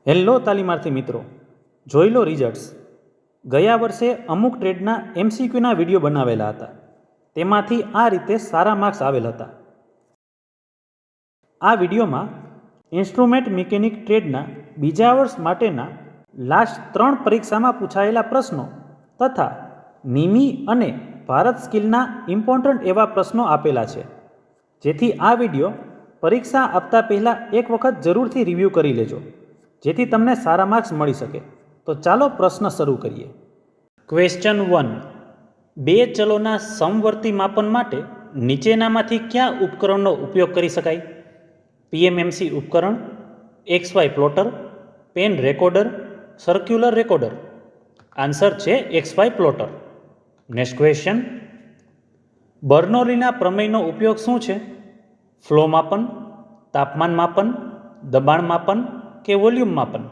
Hello તાલીમાર્થી મિત્રો, જોઈ લો results. ગયા વર્ષે અમુક ટ્રેડના એમસીક્યુના વિડીયો બનાવેલા હતા. તેમાંથી આ રીતે સારા માર્ક્સ આવેલ હતા. આ વિડીયોમાં ઇન્સ્ટ્રુમેન્ટ મિકેનિક ટ્રેડના બીજા વર્ષ માટેના લાસ્ટ 3 પરીક્ષામાં પૂછાયેલા પ્રશ્નો તથા નિમી અને ભારત સ્કિલના ઇમ્પોર્ટન્ટ એવા પ્રશ્નો આપેલા છે, જેથી આ વિડીયો પરીક્ષા આપતા પહેલાં એક વખત જરૂરથી રિવ્યૂ કરી લેજો, જેથી તમને સારા માર્ક્સ મળી શકે. તો ચાલો પ્રશ્ન શરૂ કરીએ. ક્વેશ્ચન 1. બે ચલોના સમવર્તી માપન માટે નીચેનામાંથી કયા ઉપકરણનો ઉપયોગ કરી શકાય? પીએમએમસી ઉપકરણ, XY plotter, pen recorder, circular recorder. Answer છે XY પ્લોટર. Next question. બર્નોલીના પ્રમેયનો ઉપયોગ શું છે? ફ્લો માપન, તાપમાન માપન, દબાણ માપન કે વોલ્યુમ માપન?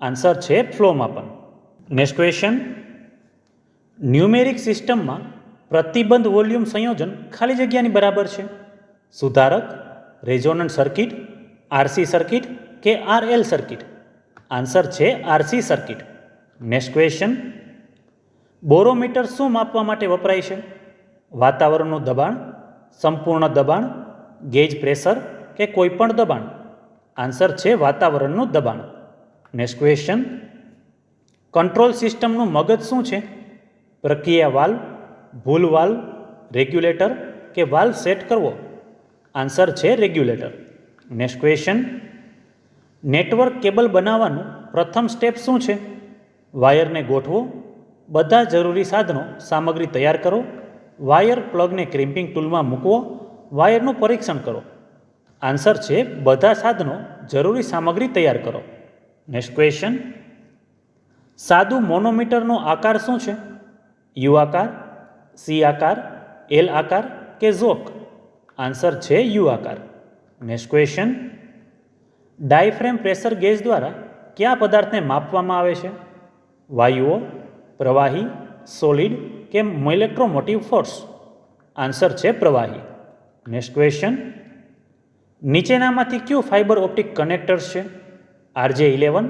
આન્સર છે ફ્લો માપન. Next question. ન્યુમેરિક સિસ્ટમમાં પ્રતિબંધ વોલ્યુમ સંયોજન ખાલી જગ્યાની બરાબર છે? સુધારક, રેઝોનન્ટ સર્કિટ, RC સર્કિટ કે RL સર્કિટ? આન્સર છે RC circuit. Next question. Barometer શું માપવા માટે વપરાય છે? વાતાવરણનું દબાણ, સંપૂર્ણ દબાણ, ગેજ પ્રેશર કે કોઈપણ દબાણ? આન્સર છે વાતાવરણનું દબાણ. Next question. કંટ્રોલ સિસ્ટમનું મગજ શું છે? પ્રક્રિયા વાલ્વ, ભૂલ વાલ્વ, રેગ્યુલેટર કે વાલ્વ સેટ કરવો? આન્સર છે regulator. Next question. Network cable બનાવવાનું પ્રથમ સ્ટેપ શું છે? વાયરને ગોઠવો, બધા જરૂરી સાધનો સામગ્રી તૈયાર કરો, વાયર પ્લગને ક્રિમ્પિંગ ટૂલમાં મૂકવો, વાયરનું પરીક્ષણ કરો? આન્સર છે બધા સાધનો જરૂરી સામગ્રી તૈયાર કરો. Next question. સાદું મોનોમીટરનો આકાર શું છે? યુ આકાર, સી આકાર, એલ આકાર કે ઝોક? આન્સર છે યુ આકાર. Next question. Diaphragm pressure gauge દ્વારા કયા પદાર્થને માપવામાં આવે છે? વાયુઓ, પ્રવાહી, સોલિડ કે ઇલેક્ટ્રોમોટિવ ફોર્સ? આન્સર છે પ્રવાહી. Next question. નીચેનામાંથી કયું ફાઇબર ઓપ્ટિક કનેક્ટર્સ છે? RJ11,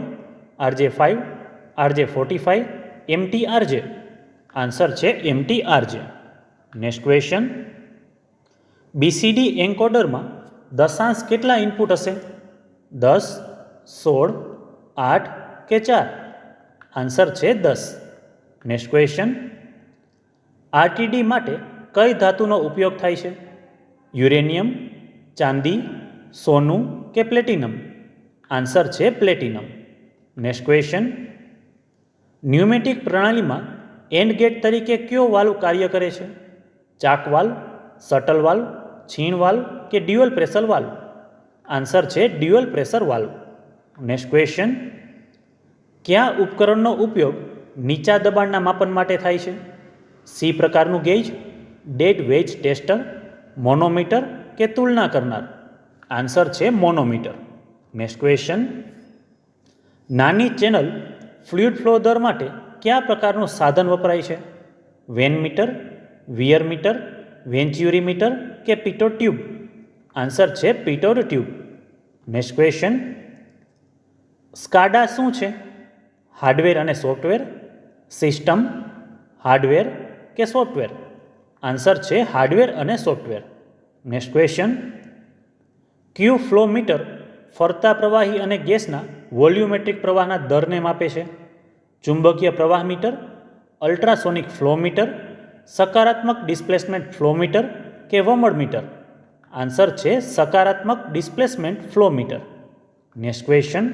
RJ5, RJ45, MT-RJ? Answer છે MT-RJ. Next question. BCD એન્કોડરમાં દશાંશ કેટલા ઇનપુટ હશે? 10, 16, 8 કે 4? આન્સર છે 10. Next question. RTD માટે કઈ ધાતુનો ઉપયોગ થાય છે? યુરેનિયમ, ચાંદી, સોનું કે પ્લેટિનમ? આન્સર છે પ્લેટિનમ. Next question. ન્યુમેટિક પ્રણાલીમાં એન્ડ ગેટ તરીકે કયો વાલ્વ કાર્ય કરે છે? ચાક વાલ્વ, શટલ વાલ્વ, છીણ વાલ્વ કે ડ્યુઅલ પ્રેશર વાલ્વ? આન્સર છે dual pressure valve. Next question. કયા ઉપકરણનો ઉપયોગ નીચા દબાણના માપન માટે થાય છે? સી પ્રકારનું gauge, dead weight tester, manometer કે તુલના કરનાર? આન્સર છે મોનોમીટર. Next question. નાની ચેનલ ફ્લુઇડ ફ્લો દર માટે કયા પ્રકારનું સાધન વપરાય છે? Vane meter, weir meter, venturi meter કે પિટોટ ટ્યુબ? આન્સર છે pitot tube. Next question. SCADA શું છે? હાર્ડવેર અને સોફ્ટવેર, સિસ્ટમ, હાર્ડવેર કે સોફ્ટવેર? આન્સર છે હાર્ડવેર અને software. Next question. Q flow meter ફરતા પ્રવાહી અને ગેસના વોલ્યુમેટ્રિક પ્રવાહના દરને માપે છે? ચુંબકીય પ્રવાહ મીટર, અલ્ટ્રાસોનિક ફ્લો મીટર, સકારાત્મક ડિસ્પ્લેસમેન્ટ ફ્લો મીટર કે વમળ મીટર? આન્સર છે સકારાત્મક displacement flow meter. Next question.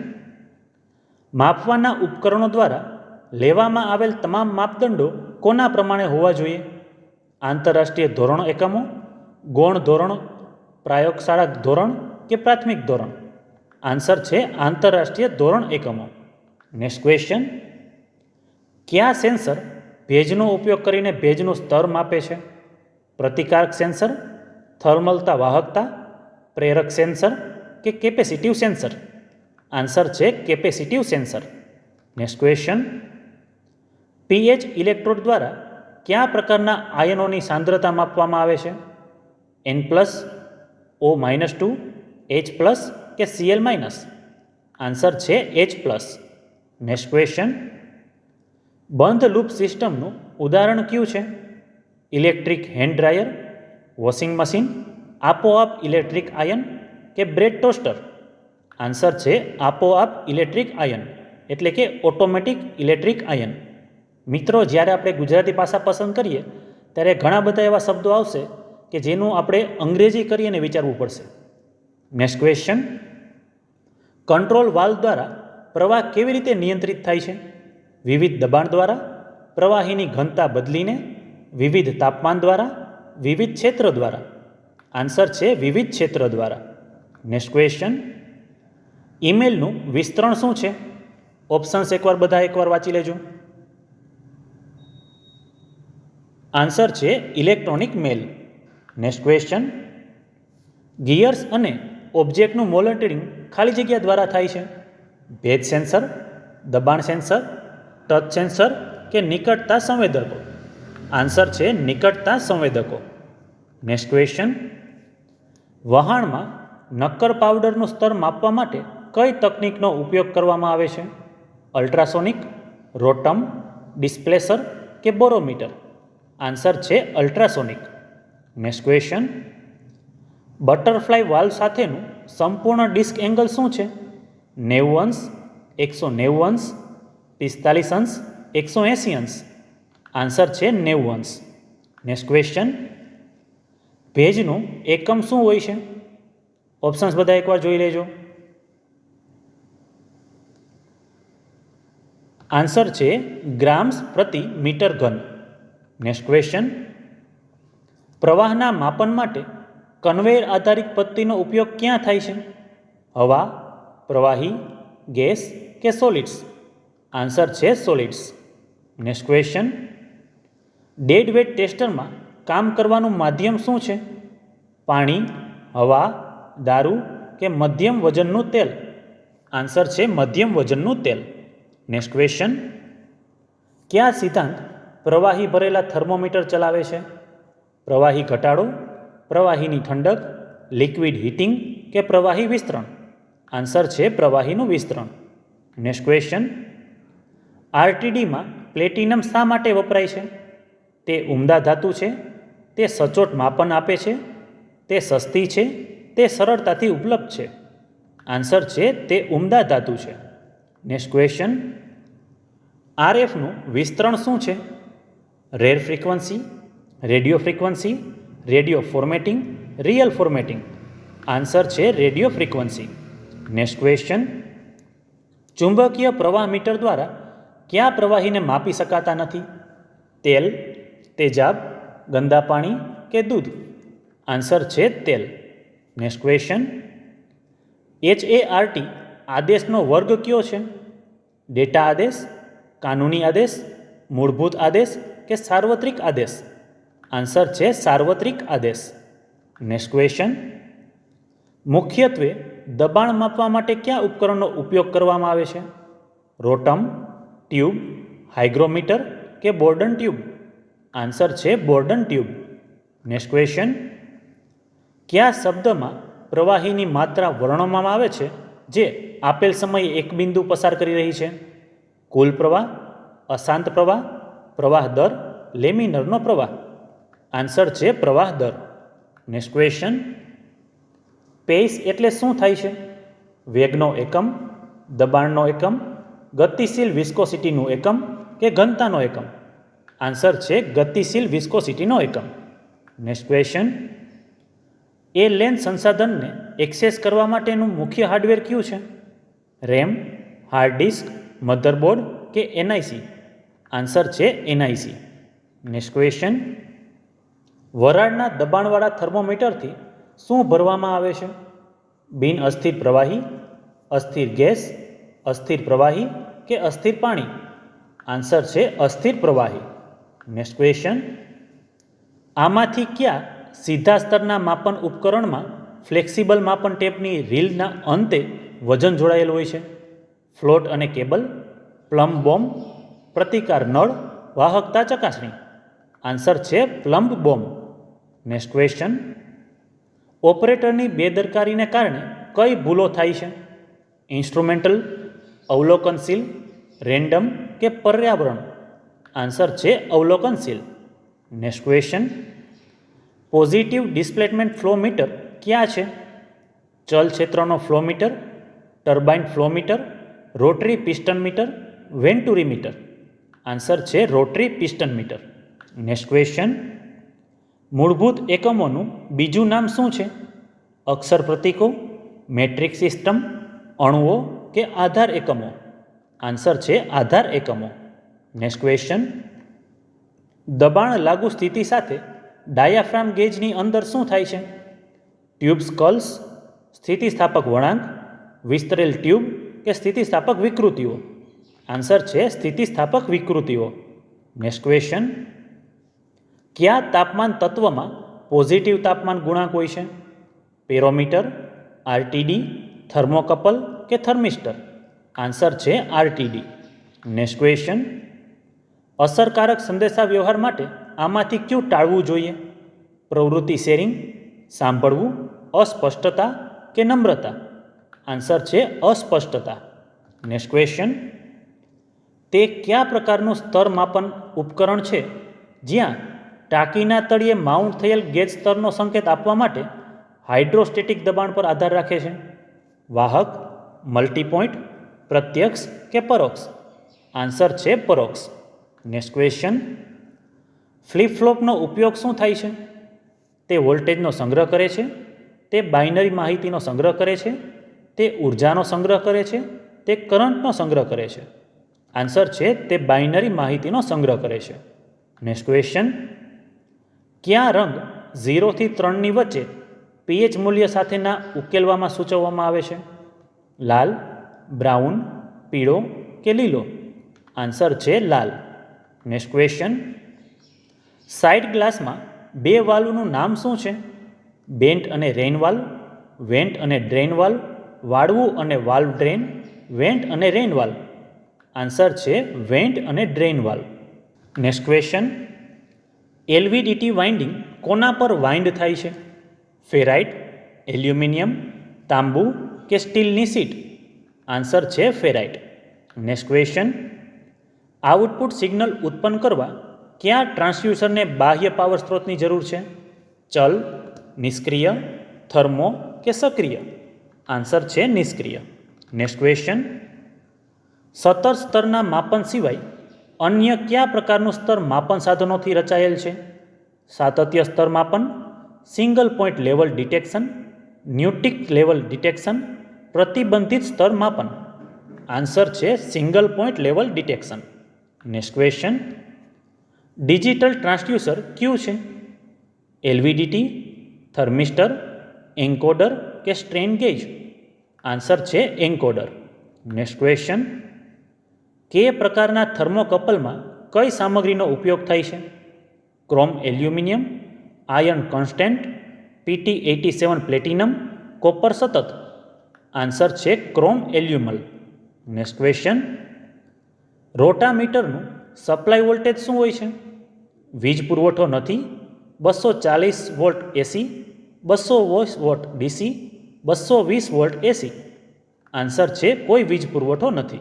માપવાના ઉપકરણો દ્વારા લેવામાં આવેલ તમામ માપદંડો કોના પ્રમાણે હોવા જોઈએ? આંતરરાષ્ટ્રીય ધોરણ એકમો, ગૌણ ધોરણ, પ્રયોગશાળા ધોરણ કે પ્રાથમિક ધોરણ? આન્સર છે આંતરરાષ્ટ્રીય ધોરણ એકમો. Next question. કયા સેન્સર ભેજનો ઉપયોગ કરીને ભેજનું સ્તર માપે છે? પ્રતિકારક સેન્સર, થર્મલતા વાહકતા, પ્રેરક સેન્સર કે કેપેસિટિવ સેન્સર? આન્સર છે capacitive sensor. Next question. PH electrode દ્વારા કયા પ્રકારના આયનોની સાંદ્રતા માપવામાં આવે છે? N+, O-2, H+ કે Cl-? આન્સર છે H+. નેક્સ્ટ ક્વેશ્ચન, બંધ લૂપ સિસ્ટમનું ઉદાહરણ કયું છે? Electric hand dryer, washing machine, આપોઆપ ઇલેક્ટ્રિક આયન કે બ્રેડ ટોસ્ટર? આન્સર છે આપોઆપ ઇલેક્ટ્રિક આયન, એટલે કે ઓટોમેટિક ઇલેક્ટ્રિક આયન. મિત્રો, જ્યારે આપણે ગુજરાતી ભાષા પસંદ કરીએ ત્યારે ઘણા બધા એવા શબ્દો આવશે કે જેનું આપણે અંગ્રેજી કરીને વિચારવું પડશે. નેક્સ્ટ ક્વેશ્ચન, કંટ્રોલ વાલ્વ દ્વારા પ્રવાહ કેવી રીતે નિયંત્રિત થાય છે? વિવિધ દબાણ દ્વારા, પ્રવાહીની ઘનતા બદલીને, વિવિધ તાપમાન દ્વારા, વિવિધ ક્ષેત્ર દ્વારા? આન્સર છે વિવિધ ક્ષેત્ર દ્વારા. નેક્સ્ટ ક્વેશ્ચન, ઈમેલનું વિસ્તરણ શું છે? ઓપ્શન્સ એકવાર વાંચી લેજો. આન્સર છે ઇલેક્ટ્રોનિક મેલ. નેક્સ્ટ ક્વેશ્ચન, ગિયર્સ અને ઓબ્જેક્ટનું મોનિટરિંગ ખાલી જગ્યા દ્વારા થાય છે? ભેજ સેન્સર, દબાણ સેન્સર, ટચ સેન્સર કે નિકટતા સંવેદકો? આન્સર છે નિકટતા સંવેદકો. નેક્સ્ટ ક્વેશ્ચન, વહાણમાં નક્કર પાવડરનું સ્તર માપવા માટે કઈ તકનીકનો ઉપયોગ કરવામાં આવે છે? અલ્ટ્રાસોનિક, રોટમ, ડિસ્પ્લેસર કે બોરોમીટર? આન્સર છે ultrasonic. Next question, butterfly valve સાથેનું સંપૂર્ણ ડિસ્ક એંગલ શું છે? 90 અંશ, 190 અંશ, 45 અંશ, 180 અંશ? આન્સર છે 90 અંશ. નેક્સ્ટ ક્વેશ્ચન, ભેજનું એકમ શું હોય છે? ઓપ્શન્સ બધા એકવાર જોઈ લેજો. આન્સર છે ગ્રામ્સ પ્રતિ મીટર ઘન. નેક્સ્ટ ક્વેશ્ચન, પ્રવાહના માપન માટે કન્વેયર આધારિત પદ્ધતિનો ઉપયોગ ક્યાં થાય છે? હવા, પ્રવાહી, ગેસ કે સોલિડ્સ? આન્સર છે solids. Next question, dead weight ટેસ્ટરમાં કામ કરવાનું માધ્યમ શું છે? પાણી, હવા, દારૂ કે મધ્યમ વજનનું તેલ? આન્સર છે મધ્યમ વજનનું તેલ. નેક્સ્ટ ક્વેશ્ચન, કયા સિદ્ધાંત પ્રવાહી ભરેલા થર્મોમીટર ચલાવે છે? પ્રવાહી ઘટાડો, પ્રવાહીની ઠંડક, લિક્વિડ હીટિંગ કે પ્રવાહી વિસ્તરણ? આન્સર છે પ્રવાહીનું વિસ્તરણ. નેક્સ્ટ ક્વેશ્ચન, આરટીડીમાં પ્લેટિનમ શા માટે વપરાય છે? તે ઉમદા ધાતુ છે, તે સચોટ માપન આપે છે, તે સસ્તી છે, તે સરળતાથી ઉપલબ્ધ છે? આન્સર છે તે ઉમદા ધાતુ છે. નેક્સ્ટ ક્વેશ્ચન, આરએફનું વિસ્તરણ શું છે? Rare frequency, radio frequency, radio formatting, real formatting? Answer છે રેડિયો ફ્રીક્વન્સી. નેક્સ્ટ ક્વેશ્ચન, ચુંબકીય પ્રવાહ મીટર દ્વારા કયા પ્રવાહીને માપી શકાતા નથી? તેલ, તેજાબ, ગંદા પાણી કે દૂધ? આન્સર છે તેલ. નેક્સ્ટ ક્વેશ્ચન, HART આદેશનો વર્ગ કયો છે? ડેટા આદેશ, કાનૂની આદેશ, મૂળભૂત આદેશ કે સાર્વત્રિક આદેશ? આન્સર છે સાર્વત્રિક આદેશ. નેક્સ્ટ ક્વેશ્ચન, મુખ્યત્વે દબાણ માપવા માટે કયા ઉપકરણનો ઉપયોગ કરવામાં આવે છે? રોટમ, ટ્યુબ, હાઇગ્રોમીટર કે બોર્ડન ટ્યુબ? આન્સર છે બોર્ડન ટ્યુબ. નેક્સ્ટ ક્વેશ્ચન, કયા શબ્દમાં પ્રવાહીની માત્રા વર્ણવવામાં આવે છે જે આપેલ સમયે એક બિંદુ પસાર કરી રહી છે? કુલ પ્રવાહ, અશાંત પ્રવાહ, પ્રવાહ દર, લેમિનરનો પ્રવાહ? આન્સર છે પ્રવાહ દર. નેક્સ્ટ ક્વેશ્ચન, પેસ એટલે શું થાય છે? વેગનો એકમ, દબાણનો એકમ, ગતિશીલ વિસ્કોસિટીનું એકમ કે ઘનતાનો એકમ? આન્સર છે ગતિશીલ વિસ્કોસિટીનો એકમ. નેક્સ્ટ ક્વેશ્ચન, એ લેન સંસાધનને એક્સેસ કરવા માટેનું મુખ્ય હાર્ડવેર કયું છે? રેમ, હાર્ડ ડિસ્ક, મધરબોર્ડ કે એનઆઈસી? આન્સર છે એનઆઈસી. નેક્સ્ટ ક્વેશ્ચન, વરાળના દબાણવાળા થર્મોમીટરથી શું ભરવામાં આવે છે? બિન અસ્થિર પ્રવાહી, અસ્થિર ગેસ, અસ્થિર પ્રવાહી કે અસ્થિર પાણી? આન્સર છે અસ્થિર પ્રવાહી. નેક્સ્ટ ક્વેશ્ચન, આમાંથી કયા સીધા સ્તરના માપન ઉપકરણમાં ફ્લેક્સિબલ માપન ટેપની રીલના અંતે વજન જોડાયેલું હોય છે? ફ્લોટ અને કેબલ, પ્લમ્બ બોમ્બ, પ્રતિકાર નળ, વાહકતા ચકાસણી? આન્સર છે પ્લમ્બ બોમ્બ. નેક્સ્ટ ક્વેશ્ચન, ઓપરેટરની બેદરકારીને કારણે કઈ ભૂલો થાય છે? ઇન્સ્ટ્રુમેન્ટલ, અવલોકનશીલ, રેન્ડમ કે પર્યાવરણ? આન્સર છે અવલોકનશીલ. Next question, positive displacement flow meter ક્યાં છે? ચલ ક્ષેત્રનો flow meter, turbine flow meter, rotary piston meter, venturi meter? Answer છે rotary piston meter. Next question, મૂળભૂત એકમોનું બીજું નામ શું છે? અક્ષર પ્રતીકો, મેટ્રિક સિસ્ટમ, અણુઓ કે આધાર એકમો? આન્સર છે આધાર એકમો. નેક્સ્ટ ક્વેશ્ચન, દબાણ લાગુ સ્થિતિ સાથે ડાયાફ્રામ ગેજની અંદર શું થાય છે? ટ્યુબ સ્કલ્સ, સ્થિતિસ્થાપક વળાંક, વિસ્તરેલ ટ્યુબ કે સ્થિતિસ્થાપક વિકૃતિઓ? આન્સર છે સ્થિતિસ્થાપક વિકૃતિઓ. નેક્સ્ટ ક્વેશ્ચન, કયા તાપમાન તત્વમાં પોઝિટિવ તાપમાન ગુણાંક હોય છે? પેરોમીટર, આરટીડી, થર્મોકપલ કે થર્મિસ્ટર? આન્સર છે આરટીડી. નેક્સ્ટ ક્વેશ્ચન, અસરકારક સંદેશા વ્યવહાર માટે આમાંથી કયું ટાળવું જોઈએ? પ્રવૃત્તિ શેરિંગ, સાંભળવું, અસ્પષ્ટતા કે નમ્રતા? આન્સર છે અસ્પષ્ટતા. નેક્સ્ટ ક્વેશ્ચન, તે કયા પ્રકારનું સ્તર માપન ઉપકરણ છે જ્યાં ટાંકીના તળિયે માઉન્ટ થયેલ ગેજ સ્તરનો સંકેત આપવા માટે હાઇડ્રોસ્ટેટિક દબાણ પર આધાર રાખે છે? વાહક, મલ્ટીપોઇન્ટ, પ્રત્યક્ષ કે પરોક્ષ? આન્સર છે પરોક્ષ. નેક્સ્ટ ક્વેશ્ચન, ફ્લિપ ફ્લોપનો ઉપયોગ શું થાય છે? તે વોલ્ટેજનો સંગ્રહ કરે છે, તે બાઇનરી માહિતીનો સંગ્રહ કરે છે, તે ઉર્જાનો સંગ્રહ કરે છે, તે કરંટનો સંગ્રહ કરે છે? આન્સર છે તે બાઇનરી માહિતીનો સંગ્રહ કરે છે. નેક્સ્ટ ક્વેશ્ચન, કયા રંગ 0 થી 3ની વચ્ચે પીએચ મૂલ્ય સાથેના ઉકેલવામાં સૂચવવામાં આવે છે? લાલ, બ્રાઉન, પીળો કે લીલો? આન્સર છે લાલ. નેક્સ્ટ ક્વેશ્ચન, સાઇડ ગ્લાસમાં બે વાલ્વનું નામ શું છે? બેન્ટ અને રેઇન વાલ્વ, વેન્ટ અને ડ્રેઇન વાલ્વ, વાળવું અને વાલ્વ ડ્રેઇન, વેન્ટ અને રેઇન વાલ્વ? આન્સર છે વેન્ટ અને drain valve. Next question, LVDT winding કોના પર વાઇન્ડ થાય છે? ફેરાઇટ, એલ્યુમિનિયમ, તાંબુ કે સ્ટીલની સીટ? આન્સર છે ferrite. Next question, output signal ઉત્પન્ન કરવા કયા ટ્રાન્સડ્યુસરને બાહ્ય પાવર સ્ત્રોતની જરૂર છે? ચલ, નિષ્ક્રિય, થર્મો કે સક્રિય? આન્સર છે નિષ્ક્રિય. નેક્સ્ટ ક્વેશ્ચન, સતત સ્તરના માપન સિવાય અન્ય કયા પ્રકારનું સ્તર માપન સાધનોથી રચાયેલ છે? સાતત્ય સ્તર માપન, single point level detection, pneumatic level detection, પ્રતિબંધિત સ્તર માપન? આન્સર છે single point level detection. Next question, digital transducer કયું છે? એલવીડીટી, થર્મિસ્ટર, એન્કોડર કે સ્ટ્રેન ગેજ? આન્સર છે એન્કોડર. નેક્સ્ટ ક્વેશ્ચન, કે પ્રકારના થર્મોકપલમાં કઈ સામગ્રીનો ઉપયોગ થાય છે? Chrome aluminium, iron constant, PT87 platinum, copper સતત? આન્સર છે ક્રોમ એલ્યુમલ. નેક્સ્ટ ક્વેશ્ચન, રોટામીટરનું સપ્લાય વોલ્ટેજ શું હોય છે? વીજ પુરવઠો નથી, 240 વોલ્ટ એસી, 220 વોલ્ટ ડીસી, 220 વોલ્ટ એસી? આન્સર છે કોઈ વીજ પુરવઠો નથી.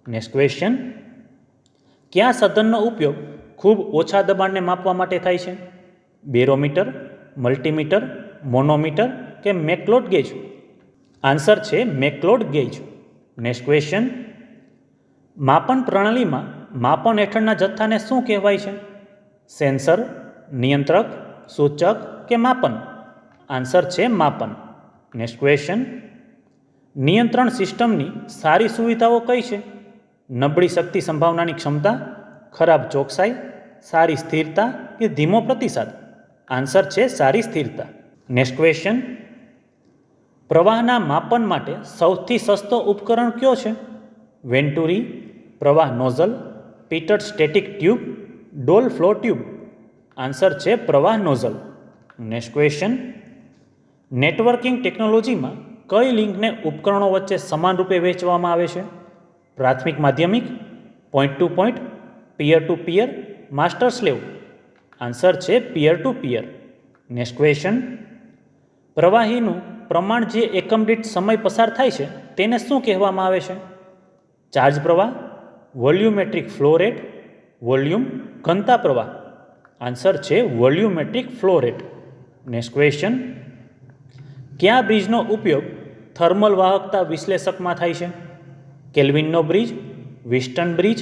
નેક્સ્ટ ક્વેશ્ચન, કયા સાધનનો ઉપયોગ ખૂબ ઓછા દબાણને માપવા માટે થાય છે? બેરોમીટર, મલ્ટીમીટર, મોનોમીટર કે મેકલોડ ગેજ? આન્સર છે મેકલોડ ગેજ. નેક્સ્ટ ક્વેશ્ચન, માપન પ્રણાલીમાં માપન હેઠળના જથ્થાને શું કહેવાય છે? સેન્સર, નિયંત્રક, સૂચક કે માપન? આન્સર છે માપન. નેક્સ્ટ ક્વેશ્ચન, નિયંત્રણ સિસ્ટમની સારી સુવિધાઓ કઈ છે? નબળી શક્તિ સંભાવનાની ક્ષમતા, ખરાબ ચોકસાઈ, સારી સ્થિરતા કે ધીમો પ્રતિસાદ? આન્સર છે સારી સ્થિરતા. નેક્સ્ટ ક્વેશ્ચન, પ્રવાહના માપન માટે સૌથી સસ્તો ઉપકરણ કયો છે? વેન્ટુરી, પ્રવાહ નોઝલ, પીટટ સ્ટેટિક ટ્યુબ, ડોલ ફ્લો ટ્યુબ? આન્સર છે પ્રવાહ નોઝલ. નેક્સ્ટ ક્વેશ્ચન, નેટવર્કિંગ ટેકનોલોજીમાં કઈ લિંકને ઉપકરણો વચ્ચે સમાન રૂપે વહેંચવામાં આવે છે? પ્રાથમિક માધ્યમિક, પોઈન્ટ ટુ પોઈન્ટ, પિયર ટુ પિયર, માસ્ટર સ્લેવ? આન્સર છે પિયર ટુ પિયર. નેક્સ્ટ ક્વેશ્ચન, પ્રવાહીનું પ્રમાણ જે એકમ દીઠ સમય પસાર થાય છે તેને શું કહેવામાં આવે છે? ચાર્જ પ્રવાહ, વોલ્યુમેટ્રિક ફ્લો રેટ, વોલ્યુમ, ઘનતા પ્રવાહ. આન્સર છે volumetric flow rate. Next question, કયા બ્રિજનો ઉપયોગ થર્મલ વાહકતા વિશ્લેષકમાં થાય છે? કેલ્વિનનો બ્રિજ, વિસ્ટન બ્રિજ,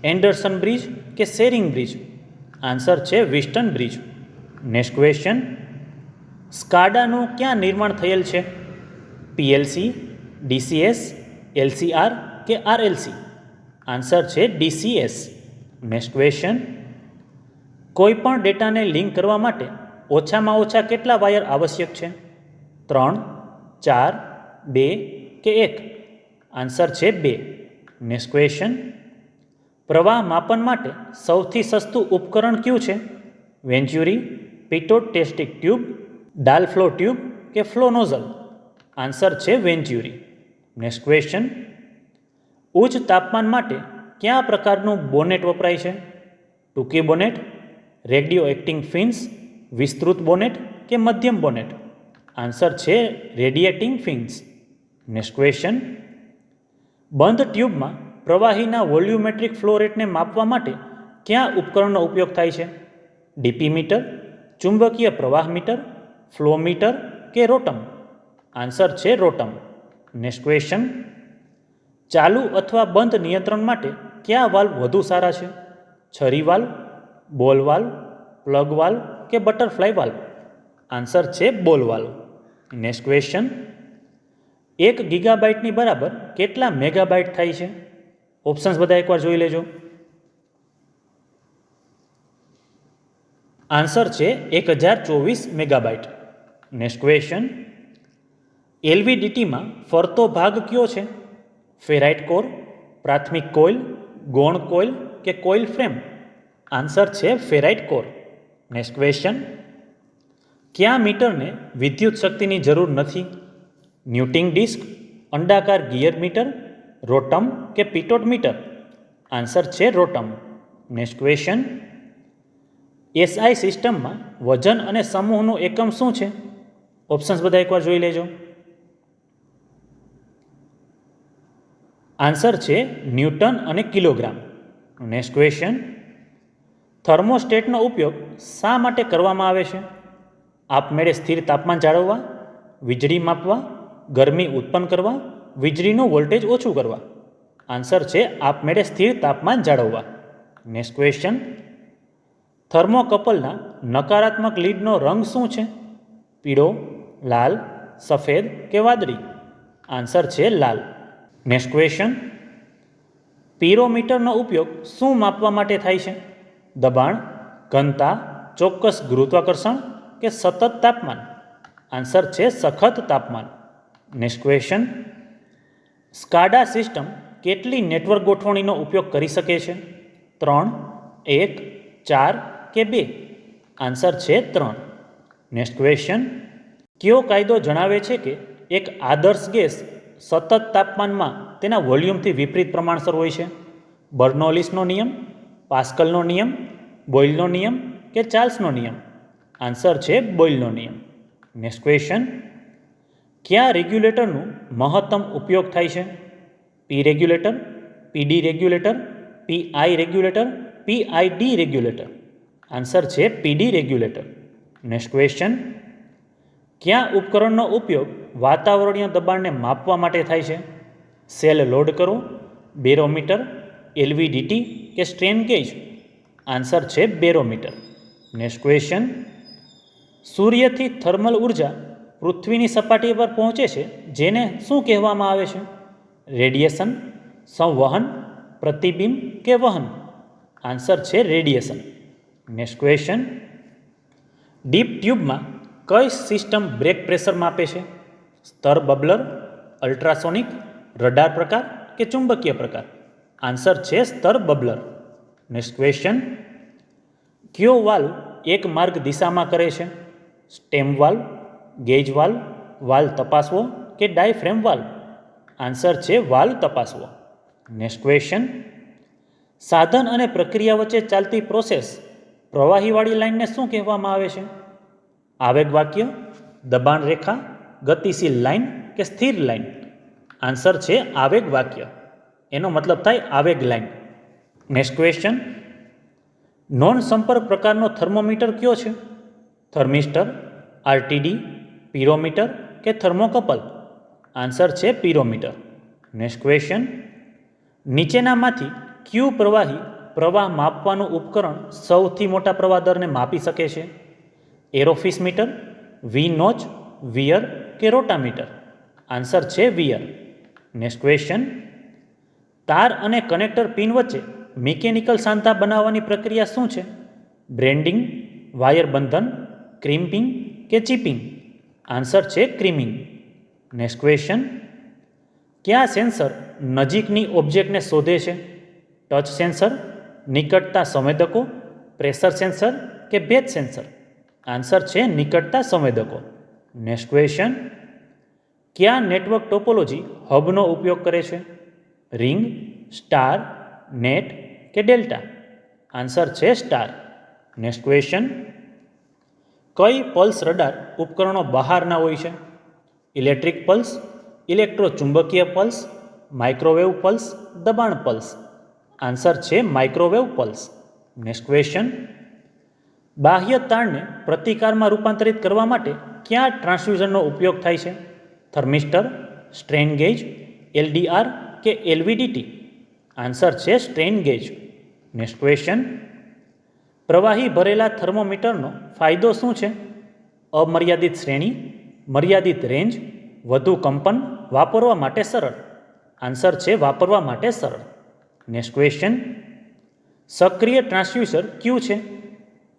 એન્ડરસન બ્રિજ કે શેરિંગ બ્રિજ? આન્સર છે વિસ્ટન બ્રિજ. નેક્સ્ટ ક્વેશ્ચન, સ્કાડાનું ક્યાં નિર્માણ થયેલ છે? પીએલસી, ડીસીએસ, એલસીઆર કે આરએલસી? આન્સર છે ડીસીએસ. નેક્સ્ટ ક્વેશ્ચન, કોઈપણ ડેટાને લિંક કરવા માટે ઓછામાં ઓછા કેટલા વાયર આવશ્યક છે? 3, 4, 2 કે 1? આન્સર છે 2. નેક્સ્ટ ક્વેશ્ચન, પ્રવાહ માપન માટે સૌથી સસ્તું ઉપકરણ કયું છે? વેન્ચ્યુરી, pitot ટેસ્ટિક tube, Dal flow tube કે ફ્લો નોઝલ? આન્સર છે વેન્ચ્યુરી. નેક્સ્ટ ક્વેશ્ચન, ઉચ્ચ તાપમાન માટે કયા પ્રકારનું બોનેટ વપરાય છે? ટૂંકી બોનેટ, રેડિયો એક્ટિંગ ફિન્સ, વિસ્તૃત બોનેટ કે મધ્યમ બોનેટ? આન્સર છે રેડિએટિંગ ફિન્સ. નેક્સ્ટ ક્વેશ્ચન, બંધ ટ્યુબમાં પ્રવાહીના વોલ્યુમેટ્રિક ફ્લો રેટને માપવા માટે કયા ઉપકરણનો ઉપયોગ થાય છે? ડીપી મીટર, ચુંબકીય પ્રવાહ મીટર, ફ્લો મીટર કે રોટમ? આન્સર છે રોટમ. નેક્સ્ટ ક્વેશ્ચન, ચાલુ અથવા બંધ નિયંત્રણ માટે કયા વાલ્વ વધુ સારા છે? છરી વાલ્વ, બોલ વાલ્વ, પ્લગ વાલ્વ કે બટરફ્લાય વાલ્વ? આન્સર છે બોલ વાલ્વ. નેક્સ્ટ ક્વેશ્ચન, 1 ગીગાબાઇટની બરાબર કેટલા મેગાબાઇટ થાય છે? ઓપ્શન્સ બધા એકવાર જોઈ લેજો. આન્સર છે 1024 મેગાબાઇટ. નેક્સ્ટ ક્વેશ્ચન, એલવીડીટીમાં ફરતો ભાગ કયો છે? ફેરાઇટ કોર, પ્રાથમિક કોઇલ, ગૌણ કોઇલ કે કોઇલ ફ્રેમ? આન્સર છે ફેરાઇટ કોર. નેક્સ્ટ ક્વેશ્ચન, કયા મીટરને વિદ્યુત શક્તિની જરૂર નથી? ન્યુટિંગ ડિસ્ક, અંડાકાર ગિયર મીટર, રોટમ કે પિટોટ મીટર? આન્સર છે રોટમ. નેક્સ્ટ ક્વેશ્ચન, એસઆઈ સિસ્ટમમાં વજન અને સમૂહનું એકમ શું છે? ઓપ્શન્સ બધા એકવાર જોઈ લેજો. આન્સર છે ન્યૂટન અને કિલોગ્રામ. નેક્સ્ટ ક્વેશ્ચન, થર્મોસ્ટેટનો ઉપયોગ શા માટે કરવામાં આવે છે? આપમેળે સ્થિર તાપમાન જાળવવા, વીજળી માપવા, ગરમી ઉત્પન્ન કરવા, વીજળીનું વોલ્ટેજ ઓછું કરવા? આન્સર છે આપમેળે સ્થિર તાપમાન જાળવવા. નેક્સ્ટ ક્વેશ્ચન, થર્મોકપલના નકારાત્મક લીડનો રંગ શું છે? પીળો, લાલ, સફેદ કે વાદળી? આન્સર છે લાલ. નેક્સ્ટ ક્વેશ્ચન, પિરોમીટરનો ઉપયોગ શું માપવા માટે થાય છે? દબાણ, ઘનતા, ચોક્કસ ગુરુત્વાકર્ષણ કે સતત તાપમાન? આન્સર છે સખત તાપમાન. નેક્સ્ટ ક્વેશ્ચન, સ્કાડા સિસ્ટમ કેટલી નેટવર્ક ગોઠવણીનો ઉપયોગ કરી શકે છે? 3, 1, 4 કે 2? આન્સર છે 3. નેક્સ્ટ ક્વેશ્ચન, કયો કાયદો જણાવે છે કે એક આદર્શ ગેસ સતત તાપમાનમાં તેના વોલ્યુમથી વિપરીત પ્રમાણસર હોય છે? બર્નોલિસનો નિયમ, પાસ્કલનો નિયમ, બોયલનો નિયમ કે ચાર્લ્સનો નિયમ? આન્સર છે બોયલનો નિયમ. નેક્સ્ટ ક્વેશ્ચન, કયા રેગ્યુલેટરનું મહત્તમ ઉપયોગ થાય છે? P regulator, PD regulator, PI regulator, PID regulator? Answer છે પીડી રેગ્યુલેટર. નેક્સ્ટ ક્વેશ્ચન, કયા ઉપકરણનો ઉપયોગ વાતાવરણીય દબાણને માપવા માટે થાય છે? સેલ લોડ કરો, બેરોમીટર, એલવીડીટી કે સ્ટ્રેન ગેજ? આન્સર છે બેરોમીટર. નેક્સ્ટ ક્વેશ્ચન, સૂર્યથી થર્મલ ઉર્જા પૃથ્વીની સપાટી પર પહોંચે છે જેને શું કહેવામાં આવે છે? રેડિયેશન, સંવહન, પ્રતિબિંબ કે વહન? આન્સર છે રેડિયેશન. નેક્સ્ટ ક્વેશ્ચન, ડીપ ટ્યુબમાં કઈ સિસ્ટમ બ્રેક પ્રેશર માપે છે? સ્તર બબલર, અલ્ટ્રાસોનિક, રડાર પ્રકાર કે ચુંબકીય પ્રકાર? આન્સર છે સ્તર બબલર. નેક્સ્ટ ક્વેશ્ચન, કયો વાલ્વ એક માર્ગ દિશામાં કરે છે? Stem valve, gauge valve, valve તપાસવો કે ડાયફ્રેમ વાલ્વ? આન્સર છે વાલ્વ તપાસવો. નેક્સ્ટ ક્વેશ્ચન, સાધન અને પ્રક્રિયા વચ્ચે ચાલતી પ્રોસેસ પ્રવાહીવાળી લાઇનને શું કહેવામાં આવે છે? આવેગ વાક્ય, દબાણ રેખા, ગતિશીલ લાઇન કે સ્થિર લાઇન? આન્સર છે આવેગ વાક્ય. એનો મતલબ થાય આવેગ લાઇન. નેક્સ્ટ ક્વેશ્ચન, નોન સંપર્ક પ્રકારનો થર્મોમીટર કયો છે? થર્મિસ્ટર, આરટીડી, પીરોમીટર કે થર્મોકપલ? આન્સર છે પીરોમીટર. નેક્સ્ટ ક્વેશ્ચન, નીચેનામાંથી કયું પ્રવાહી પ્રવાહ માપવાનું ઉપકરણ સૌથી મોટા પ્રવાહ દરને માપી શકે છે? એરોફિસ મીટર, વી નોચ, વિયર કે રોટામીટર? આન્સર છે વિયર. નેક્સ્ટ ક્વેશ્ચન, તાર અને કનેક્ટર પિન વચ્ચે મિકેનિકલ સાંધા બનાવવાની પ્રક્રિયા શું છે? બ્રેન્ડિંગ, વાયર બંધન, ક્રિમ્પિંગ કે ચિપિંગ? આન્સર છે ક્રીમિંગ. નેક્સ્ટ ક્વેશ્ચન, કયા સેન્સર નજીકની ઓબ્જેક્ટને શોધે છે? ટચ સેન્સર, નિકટતા સંવેદકો, પ્રેશર સેન્સર કે ભેજ સેન્સર? આન્સર છે નિકટતા સંવેદકો. નેક્સ્ટ ક્વેશ્ચન, કયા નેટવર્ક ટોપોલોજી હબનો ઉપયોગ કરે છે? રિંગ, સ્ટાર, નેટ કે ડેલ્ટા? આન્સર છે સ્ટાર. નેક્સ્ટ ક્વેશ્ચન, કઈ પલ્સ રડાર ઉપકરણો બહારના હોય છે? ઇલેક્ટ્રિક પલ્સ, ઇલેક્ટ્રોચુંબકીય પલ્સ, માઇક્રોવેવ પલ્સ, દબાણ પલ્સ? આન્સર છે માઇક્રોવેવ પલ્સ. નેક્સ્ટ ક્વેશ્ચન, બાહ્ય તાણને પ્રતિકારમાં રૂપાંતરિત કરવા માટે કયા ટ્રાન્સડ્યુસરનો ઉપયોગ થાય છે? થર્મિસ્ટર, સ્ટ્રેન ગેજ, એલડીઆર કે એલવીડીટી? આન્સર છે સ્ટ્રેન ગેજ. નેક્સ્ટ ક્વેશ્ચન, પ્રવાહી ભરેલા થર્મોમીટરનો ફાયદો શું છે? અમર્યાદિત શ્રેણી, મર્યાદિત રેન્જ, વધુ કંપન, વાપરવા માટે સરળ? આન્સર છે વાપરવા માટે સરળ. નેક્સ્ટ ક્વેશ્ચન, સક્રિય ટ્રાન્સડ્યુસર કયું છે?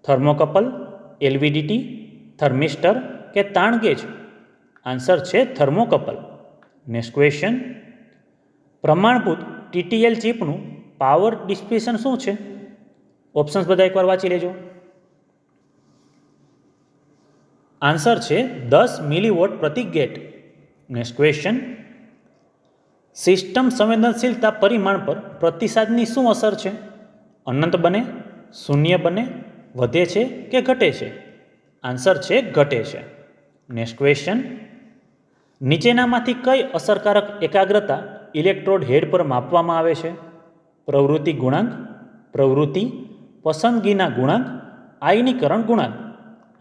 થર્મોકપલ, એલવીડીટી, થર્મિસ્ટર કે તાણ ગેજ? આન્સર છે થર્મોકપલ. નેક્સ્ટ ક્વેશ્ચન, પ્રમાણભૂત ટીટીએલ ચિપનું પાવર ડિસ્ટ્રીબ્યુશન શું છે? ઓપ્શન્સ બધા એકવાર વાંચી લેજો. આન્સર છે 10 મિલીવોટ પ્રતિ ગેટ. નેક્સ્ટ ક્વેશ્ચન, સિસ્ટમ સંવેદનશીલતા પરિમાણ પર પ્રતિસાદની શું અસર છે? અનંત બને, શૂન્ય બને, વધે છે કે ઘટે છે? આન્સર છે ઘટે છે. નેક્સ્ટ ક્વેશ્ચન, નીચેનામાંથી કઈ અસરકારક એકાગ્રતા ઇલેક્ટ્રોડ હેડ પર માપવામાં આવે છે? પ્રવૃત્તિ ગુણાંક, પ્રવૃત્તિ, પસંદગીના ગુણાંક, આયનીકરણ ગુણાંક?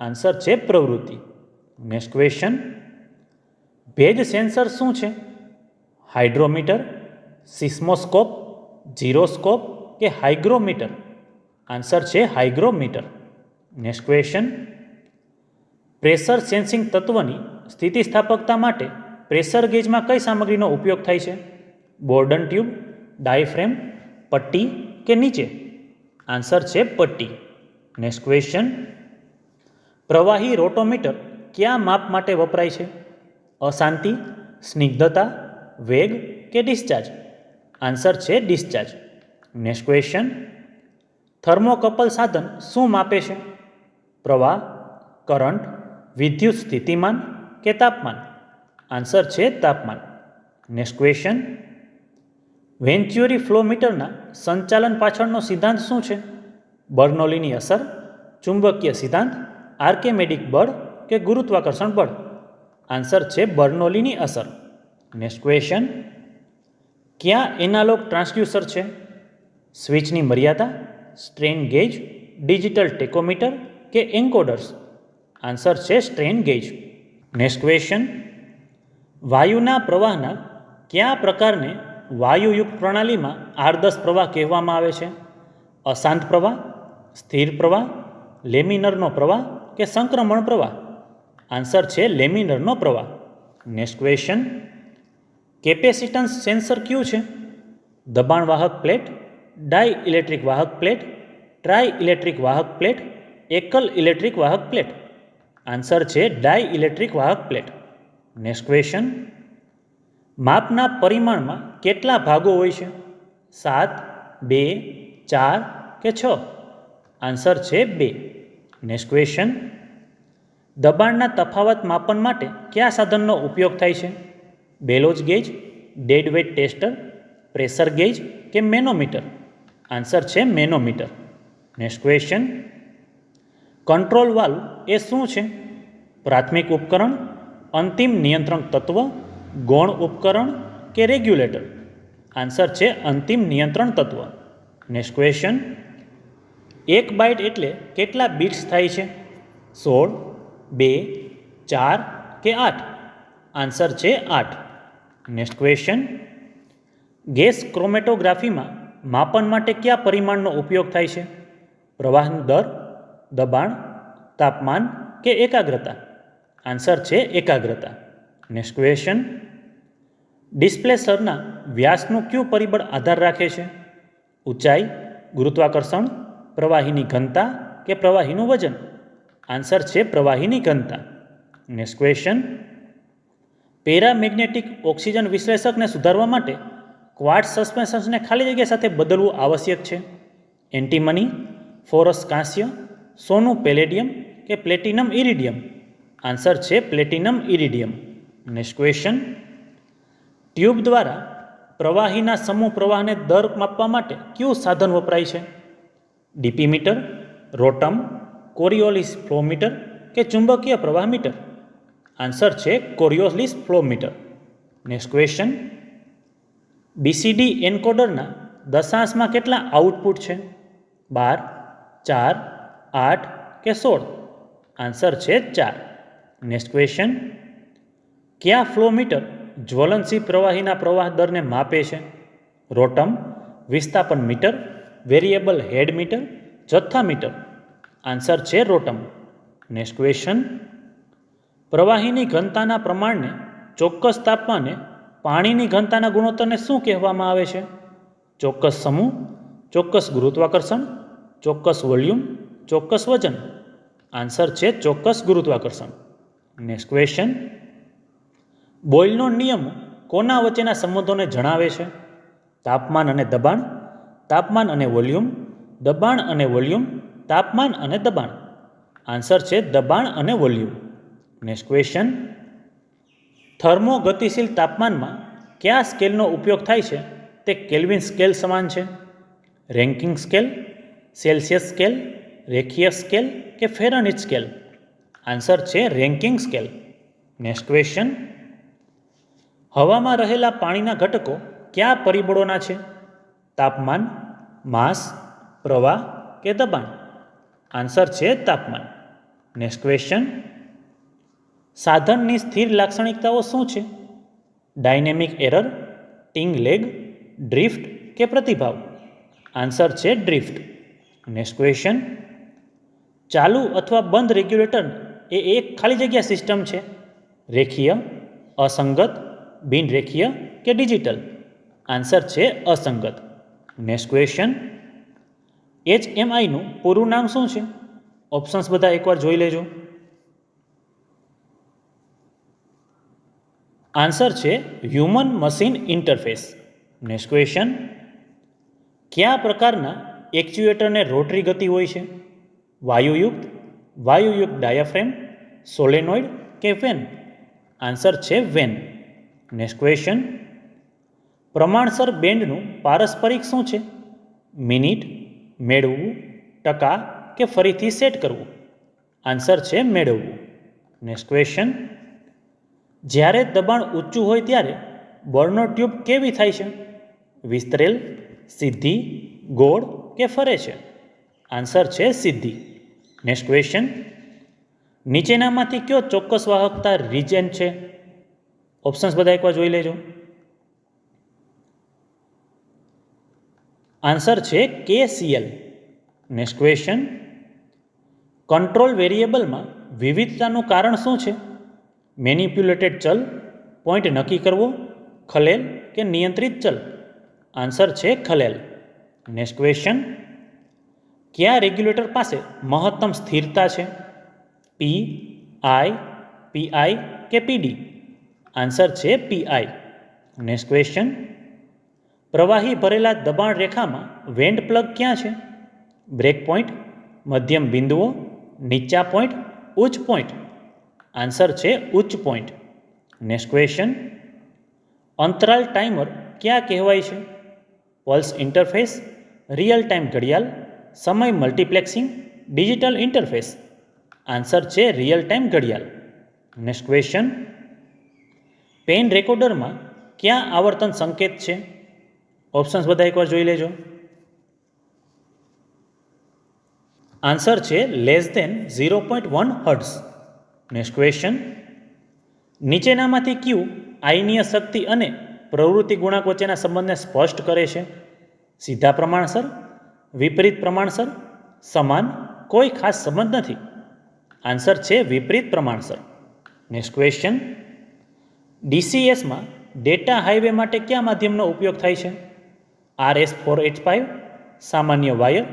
આન્સર છે પ્રવૃત્તિ. નેક્સ્ટ ક્વેશ્ચન, ભેજ સેન્સર શું છે? હાઇડ્રોમીટર, સિસ્મોસ્કોપ, જીરોસ્કોપ કે હાઇગ્રોમીટર? આન્સર છે hygrometer. Next question, pressure sensing તત્વની સ્થિતિસ્થાપકતા માટે પ્રેશર ગેજમાં કઈ સામગ્રીનો ઉપયોગ થાય છે? બોર્ડન ટ્યુબ, ડાયફ્રેમ, પટ્ટી કે નીચે? આન્સર છે પટ્ટી. નેક્સ્ટ ક્વેશ્ચન, પ્રવાહી રોટોમીટર કયા માપ માટે વપરાય છે? અશાંતિ, સ્નિગ્ધતા, વેગ કે ડિસ્ચાર્જ? આન્સર છે ડિસ્ચાર્જ. નેક્સ્ટ ક્વેશ્ચન, થર્મોકપલ સાધન શું માપે છે? પ્રવાહ, કરંટ, વિદ્યુત સ્થિતિમાન કે તાપમાન? આન્સર છે તાપમાન. નેક્સ્ટ ક્વેશ્ચન, વેન્ચ્યુરી ફ્લો મીટરના સંચાલન પાછળનો સિદ્ધાંત શું છે? બર્નોલીની અસર, ચુંબકીય સિદ્ધાંત, આર્કિમેડિક બળ કે ગુરુત્વાકર્ષણ બળ? આન્સર છે બર્નોલીની અસર. નેક્સ્ટ ક્વેશ્ચન, ક્યાં એનાલોગ ટ્રાન્સડ્યુસર છે? સ્વિચની મર્યાદા, સ્ટ્રેન ગેજ, ડિજિટલ ટેકોમીટર કે એન્કોડર્સ? આન્સર છે સ્ટ્રેન ગેજ. નેક્સ્ટ ક્વેશ્ચન, વાયુના પ્રવાહના કયા પ્રકારને વાયુયુક્ત પ્રણાલીમાં આદર્શ પ્રવાહ કહેવામાં આવે છે? અશાંત પ્રવાહ, સ્થિર પ્રવાહ, લેમિનરનો પ્રવાહ કે સંક્રમણ પ્રવાહ? આન્સર છે લેમિનરનો પ્રવાહ. નેક્સ્ટ ક્વેશ્ચન, કેપેસિટન્સ સેન્સર કયું છે? દબાણ વાહક પ્લેટ, ડાય ઇલેક્ટ્રિક વાહક પ્લેટ, ટ્રાય ઇલેક્ટ્રિક વાહક પ્લેટ, એકલ ઇલેક્ટ્રિક વાહક પ્લેટ? આન્સર છે ડાય ઇલેક્ટ્રિક વાહક પ્લેટ. નેક્સ્ટ ક્વેશ્ચન, માપના પરિમાણમાં કેટલા ભાગો હોય છે? 7, 2, 4 કે 6? આન્સર છે 2. નેક્સ્ટ ક્વેશ્ચન, દબાણના તફાવત માપન માટે કયા સાધનનો ઉપયોગ થાય છે? Bellows gauge, dead weight tester, pressure gauge કે મેનોમીટર? આન્સર છે manometer. Next question, control valve એ શું છે? પ્રાથમિક ઉપકરણ, અંતિમ નિયંત્રણ તત્વ, ગૌણ ઉપકરણ કે રેગ્યુલેટર? આન્સર છે અંતિમ નિયંત્રણ તત્વ. નેક્સ્ટ ક્વેશ્ચન, 1 બાઇટ એટલે કેટલા બિટ્સ થાય છે? 16, 2, 4 કે 8? આન્સર છે 8. નેક્સ્ટ ક્વેશ્ચન, ગેસ ક્રોમેટોગ્રાફીમાં માપન માટે કયા પરિમાણનો ઉપયોગ થાય છે? પ્રવાહનો દર, દબાણ, તાપમાન કે એકાગ્રતા? આન્સર છે એકાગ્રતા. નેક્સ્ટ ક્વેશ્ચન, ડિસ્પ્લેસરના વ્યાસનું કયું પરિબળ આધાર રાખે છે? ઊંચાઈ, ગુરુત્વાકર્ષણ, પ્રવાહીની ઘનતા કે પ્રવાહીનું વજન? આન્સર છે પ્રવાહીની ઘનતા. નેક્સ્ટ ક્વેશ્ચન, પેરામેગ્નેટિક ઓક્સિજન વિશ્લેષકને સુધારવા માટે ક્વાર્ટઝ સસ્પેન્શન્સને ખાલી જગ્યા સાથે બદલવું આવશ્યક છે? એન્ટીમની, ફોરસ કાંસ્ય, સોનું પેલેડિયમ કે પ્લેટિનમ ઇરિડિયમ? આન્સર છે પ્લેટિનમ ઇરિડિયમ. નેક્સ્ટ ક્વેશ્ચન, ટ્યુબ દ્વારા પ્રવાહીના સમૂહ પ્રવાહને દર માપવા માટે કયું સાધન વપરાય છે? ડીપીમીટર, રોટમ, કોરિયોલિસ ફ્લો મીટર કે ચુંબકીય પ્રવાહ મીટર? આન્સર છે Coriolis flow meter. Next question, BCD એન્કોડરના દશાંશમાં કેટલા આઉટપુટ છે? 12, 4, 8 કે 16? આન્સર છે 4. નેક્સ્ટ ક્વેશ્ચન, કયા ફ્લો મીટર જ્વલનશીલ પ્રવાહીના પ્રવાહ દરને માપે છે? રોટમ, વિસ્થાપન મીટર, વેરિયેબલ હેડ મીટર, જથ્થા મીટર? આન્સર છે રોટમ. નેક્સ્ટ ક્વેશ્ચન, પ્રવાહીની ઘનતાના પ્રમાણને ચોક્કસ તાપમાને પાણીની ઘનતાના ગુણોત્તરને શું કહેવામાં આવે છે? ચોક્કસ સમૂહ, ચોક્કસ ગુરુત્વાકર્ષણ, ચોક્કસ વોલ્યુમ, ચોક્કસ વજન? આન્સર છે ચોક્કસ ગુરુત્વાકર્ષણ. નેક્સ્ટ ક્વેશ્ચન, બોયલનો નિયમ કોના વચ્ચેના સંબંધોને જણાવે છે? તાપમાન અને દબાણ, તાપમાન અને વોલ્યુમ, દબાણ અને વોલ્યુમ, તાપમાન અને દબાણ? આન્સર છે દબાણ અને વોલ્યુમ. નેક્સ્ટ ક્વેશ્ચન, થર્મોગતિશીલ તાપમાનમાં કયા સ્કેલનો ઉપયોગ થાય છે તે કેલ્વિન સ્કેલ સમાન છે? રેન્કિંગ સ્કેલ, સેલ્સિયસ સ્કેલ, રેખીય સ્કેલ કે ફેરનહીટ સ્કેલ? આન્સર છે રેન્કિંગ સ્કેલ. નેક્સ્ટ ક્વેશ્ચન, હવામાં રહેલા પાણીના ઘટકો કયા પરિબળોના છે? તાપમાન, માસ, પ્રવાહ કે દબાણ? આન્સર છે તાપમાન. નેક્સ્ટ ક્વેશ્ચન, સાધનની સ્થિર લાક્ષણિકતાઓ શું છે? ડાયનેમિક એરર, ટિંગ લેગ, ડ્રિફ્ટ કે પ્રતિભાવ? આન્સર છે ડ્રિફ્ટ. નેક્સ્ટ ક્વેશ્ચન, ચાલુ અથવા બંધ રેગ્યુલેટર એ એક ખાલી જગ્યા સિસ્ટમ છે? રેખીય, અસંગત, બિનરેખીય કે ડિજિટલ? આન્સર છે અસંગત. નેક્સ્ટ ક્વેશ્ચન, HMIનું પૂરું નામ શું છે? ઓપ્શન્સ બધા એકવાર જોઈ લેજો. આન્સર છે human machine interface. Next question, કયા પ્રકારના એક્ચ્યુએટરને રોટરી ગતિ હોય છે? વાયુયુક્ત ડાયાફ્રેમ, સોલેનોઇડ કે વેન? આન્સર છે વેન. નેક્સ્ટ ક્વેશ્ચન, પ્રમાણસર બેન્ડનું પારસ્પરિક શું છે? મિનિટ, મેળવવું, ટકા કે ફરીથી સેટ કરવું? આન્સર છે મેળવવું. નેક્સ્ટ ક્વેશ્ચન, જ્યારે દબાણ ઊંચું હોય ત્યારે બર્નર ટ્યુબ કેવી થાય છે? વિસ્તરેલ, સીધી, ગોળ કે ફરે છે? આન્સર છે સીધી. નેક્સ્ટ ક્વેશ્ચન, નીચેનામાંથી કયો ચોક્કસ વાહકતા રિજન છે? ઓપ્શન્સ બધા એકવાર જોઈ લેજો. આન્સર છે KCl. નેક્સ્ટ ક્વેશ્ચન, કંટ્રોલ વેરિયેબલમાં વિવિધતાનું કારણ શું છે? મેનિપ્યુલેટેડ ચલ, પોઈન્ટ નક્કી કરવો, ખલેલ કે નિયંત્રિત ચલ? આન્સર છે ખલેલ. નેક્સ્ટ ક્વેશ્ચન, કયા રેગ્યુલેટર પાસે મહત્તમ સ્થિરતા છે? P, I, PI કે PD? આન્સર છે PI. નેક્સ્ટ ક્વેશ્ચન, પ્રવાહી ભરેલા દબાણ રેખામાં વેન્ટ પ્લગ ક્યાં છે? બ્રેક પોઈન્ટ, મધ્યમ બિંદુઓ, નીચા પોઈન્ટ, ઉચ્ચ પોઈન્ટ? આન્સર છે ઉચ્ચ પોઈન્ટ. નેક્સ્ટ ક્વેશ્ચન, અંતરાલ ટાઈમર ક્યાં કહેવાય છે? પલ્સ ઇન્ટરફેસ, રિયલ ટાઈમ ઘડિયાળ, સમય મલ્ટીપ્લેક્સિંગ, ડિજિટલ ઇન્ટરફેસ? આન્સર છે રિયલ ટાઈમ ઘડિયાળ. નેક્સ્ટ ક્વેશ્ચન, પેન રેકોર્ડરમાં ક્યાં આવર્તન સંકેત છે? ઓપ્શન્સ બધા એકવાર જોઈ લેજો. આન્સર છે <0.1 હર્ટ્ઝ. Next question. નીચેનામાંથી કયું આયનીય શક્તિ અને પ્રવૃત્તિ ગુણાંક વચ્ચેના સંબંધને સ્પષ્ટ કરે છે? સીધા પ્રમાણસર, વિપરીત પ્રમાણસર, સમાન, કોઈ ખાસ સંબંધ નથી. આન્સર છે વિપરીત પ્રમાણસર. Next question. DCSમાં ડેટા હાઇવે માટે કયા માધ્યમનો ઉપયોગ થાય છે? RS485, સામાન્ય વાયર,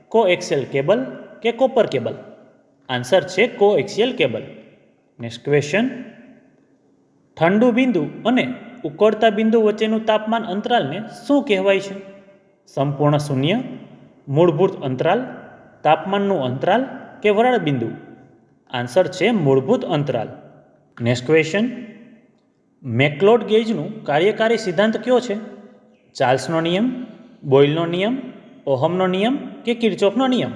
કોએક્સિયલ કેબલ કે કોપર કેબલ? આન્સર છે કોએક્સિયલ કેબલ. Next question. ઠંડુ બિંદુ અને ઉકળતા બિંદુ વચ્ચેનું તાપમાન અંતરાલને શું કહેવાય છે? સંપૂર્ણ શૂન્ય, મૂળભૂત અંતરાલ, તાપમાનનું અંતરાલ કે વરાળ બિંદુ? આન્સર છે મૂળભૂત અંતરાલ. Next question. મેકલોડ ગેજનું કાર્યકારી સિદ્ધાંત કયો છે? ચાર્લ્સનો નિયમ, બોયલનો નિયમ, ઓહમનો નિયમ કે કિર્ચોફનો નિયમ?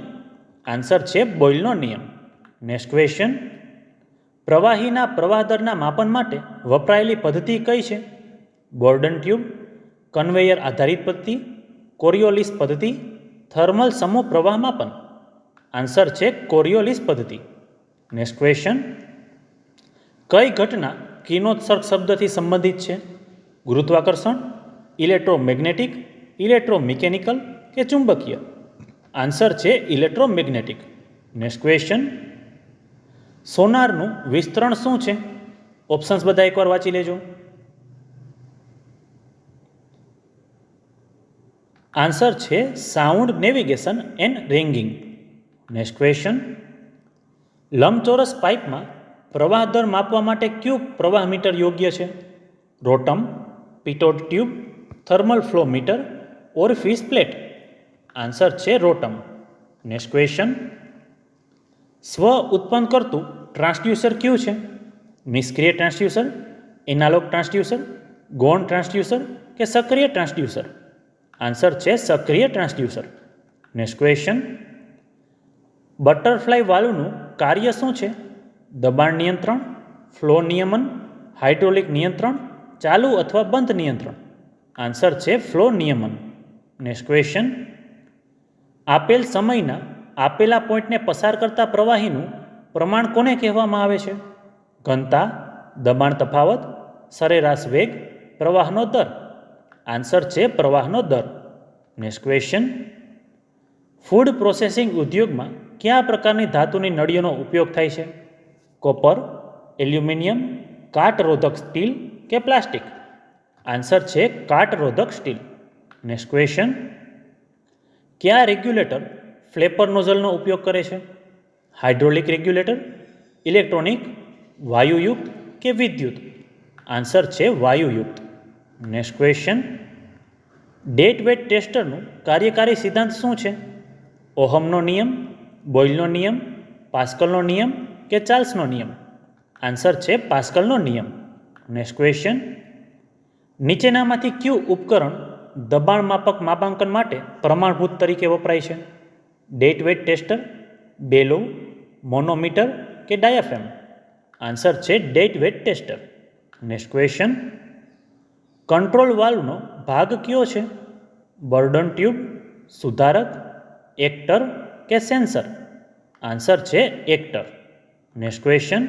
આન્સર છે બોયલનો નિયમ. Next question. પ્રવાહીના પ્રવાહ દરના માપન માટે વપરાયેલી પદ્ધતિ કઈ છે? બોર્ડન ટ્યુબ, કન્વેયર આધારિત પદ્ધતિ, કોરિયોલિસ પદ્ધતિ, થર્મલ સમૂહ પ્રવાહ માપન? આન્સર છે કોરિયોલિસ પદ્ધતિ. Next question. કઈ ઘટના કિરણોત્સર્ગ શબ્દથી સંબંધિત છે? ગુરુત્વાકર્ષણ, ઇલેક્ટ્રોમેગ્નેટિક, ઇલેક્ટ્રોમિકેનિકલ કે ચુંબકીય? આન્સર છે ઇલેક્ટ્રોમેગ્નેટિક. Next question. સોનારનું વિસ્તરણ શું છે? ઓપ્શન્સ બધા એકવાર વાંચી લેજો. આન્સર છે sound navigation and ranging. Next question. લંબચોરસ પાઇપમાં પ્રવાહ દર માપવા માટે કયું પ્રવાહ મીટર યોગ્ય છે? રોટમ, pitot tube, thermal flow meter, orifice plate? Answer છે રોટમ. Next question. સ્વ ઉત્પન્ન કરતું ટ્રાન્સડ્યુસર કયું છે? નિષ્ક્રિય ટ્રાન્સડ્યુસર, એનાલોગ ટ્રાન્સડ્યુસર, ગૌણ ટ્રાન્સડ્યુસર કે સક્રિય ટ્રાન્સડ્યુસર? આન્સર છે સક્રિય ટ્રાન્સડ્યુસર. Next question. બટરફ્લાય વાલ્વનું કાર્ય શું છે? દબાણ નિયંત્રણ, ફ્લો નિયમન, હાઇડ્રોલિક નિયંત્રણ, ચાલુ અથવા બંધ નિયંત્રણ? આન્સર છે ફ્લો નિયમન. Next question. આપેલ સમયના આપેલા પોઈન્ટને પસાર કરતા પ્રવાહીનું પ્રમાણ કોને કહેવામાં આવે છે? ઘનતા, દબાણ તફાવત, સરેરાશ વેગ, પ્રવાહનો દર? આન્સર છે પ્રવાહનો દર. Next question. ફૂડ પ્રોસેસિંગ ઉદ્યોગમાં કયા પ્રકારની ધાતુની નળીઓનો ઉપયોગ થાય છે? કોપર, એલ્યુમિનિયમ, કાટરોધક સ્ટીલ કે પ્લાસ્ટિક? આન્સર છે કાટરોધક સ્ટીલ. Next question. કયા રેગ્યુલેટર ફ્લેપર નોઝલનો ઉપયોગ કરે છે? હાઇડ્રોલિક રેગ્યુલેટર, ઇલેક્ટ્રોનિક, વાયુયુક્ત કે વિદ્યુત? આન્સર છે વાયુયુક્ત. Next question. ડેડ વેટ ટેસ્ટરનું કાર્યકારી સિદ્ધાંત શું છે? ઓહમનો નિયમ, બોયલનો નિયમ, પાસ્કલનો નિયમ કે ચાર્લ્સનો નિયમ? આન્સર છે પાસ્કલનો નિયમ. Next question. નીચેનામાંથી કયું ઉપકરણ દબાણ માપક માપાંકન માટે પ્રમાણભૂત તરીકે વપરાય છે? Dead weight tester, bellow, manometer કે ડાયાફ્રેમ? આન્સર છે dead weight tester. Next question. Control વાલ્વનો ભાગ કયો છે? બોર્ડન ટ્યુબ, સુધારક, એક્ટર કે સેન્સર? આન્સર છે એક્ટર. Next question.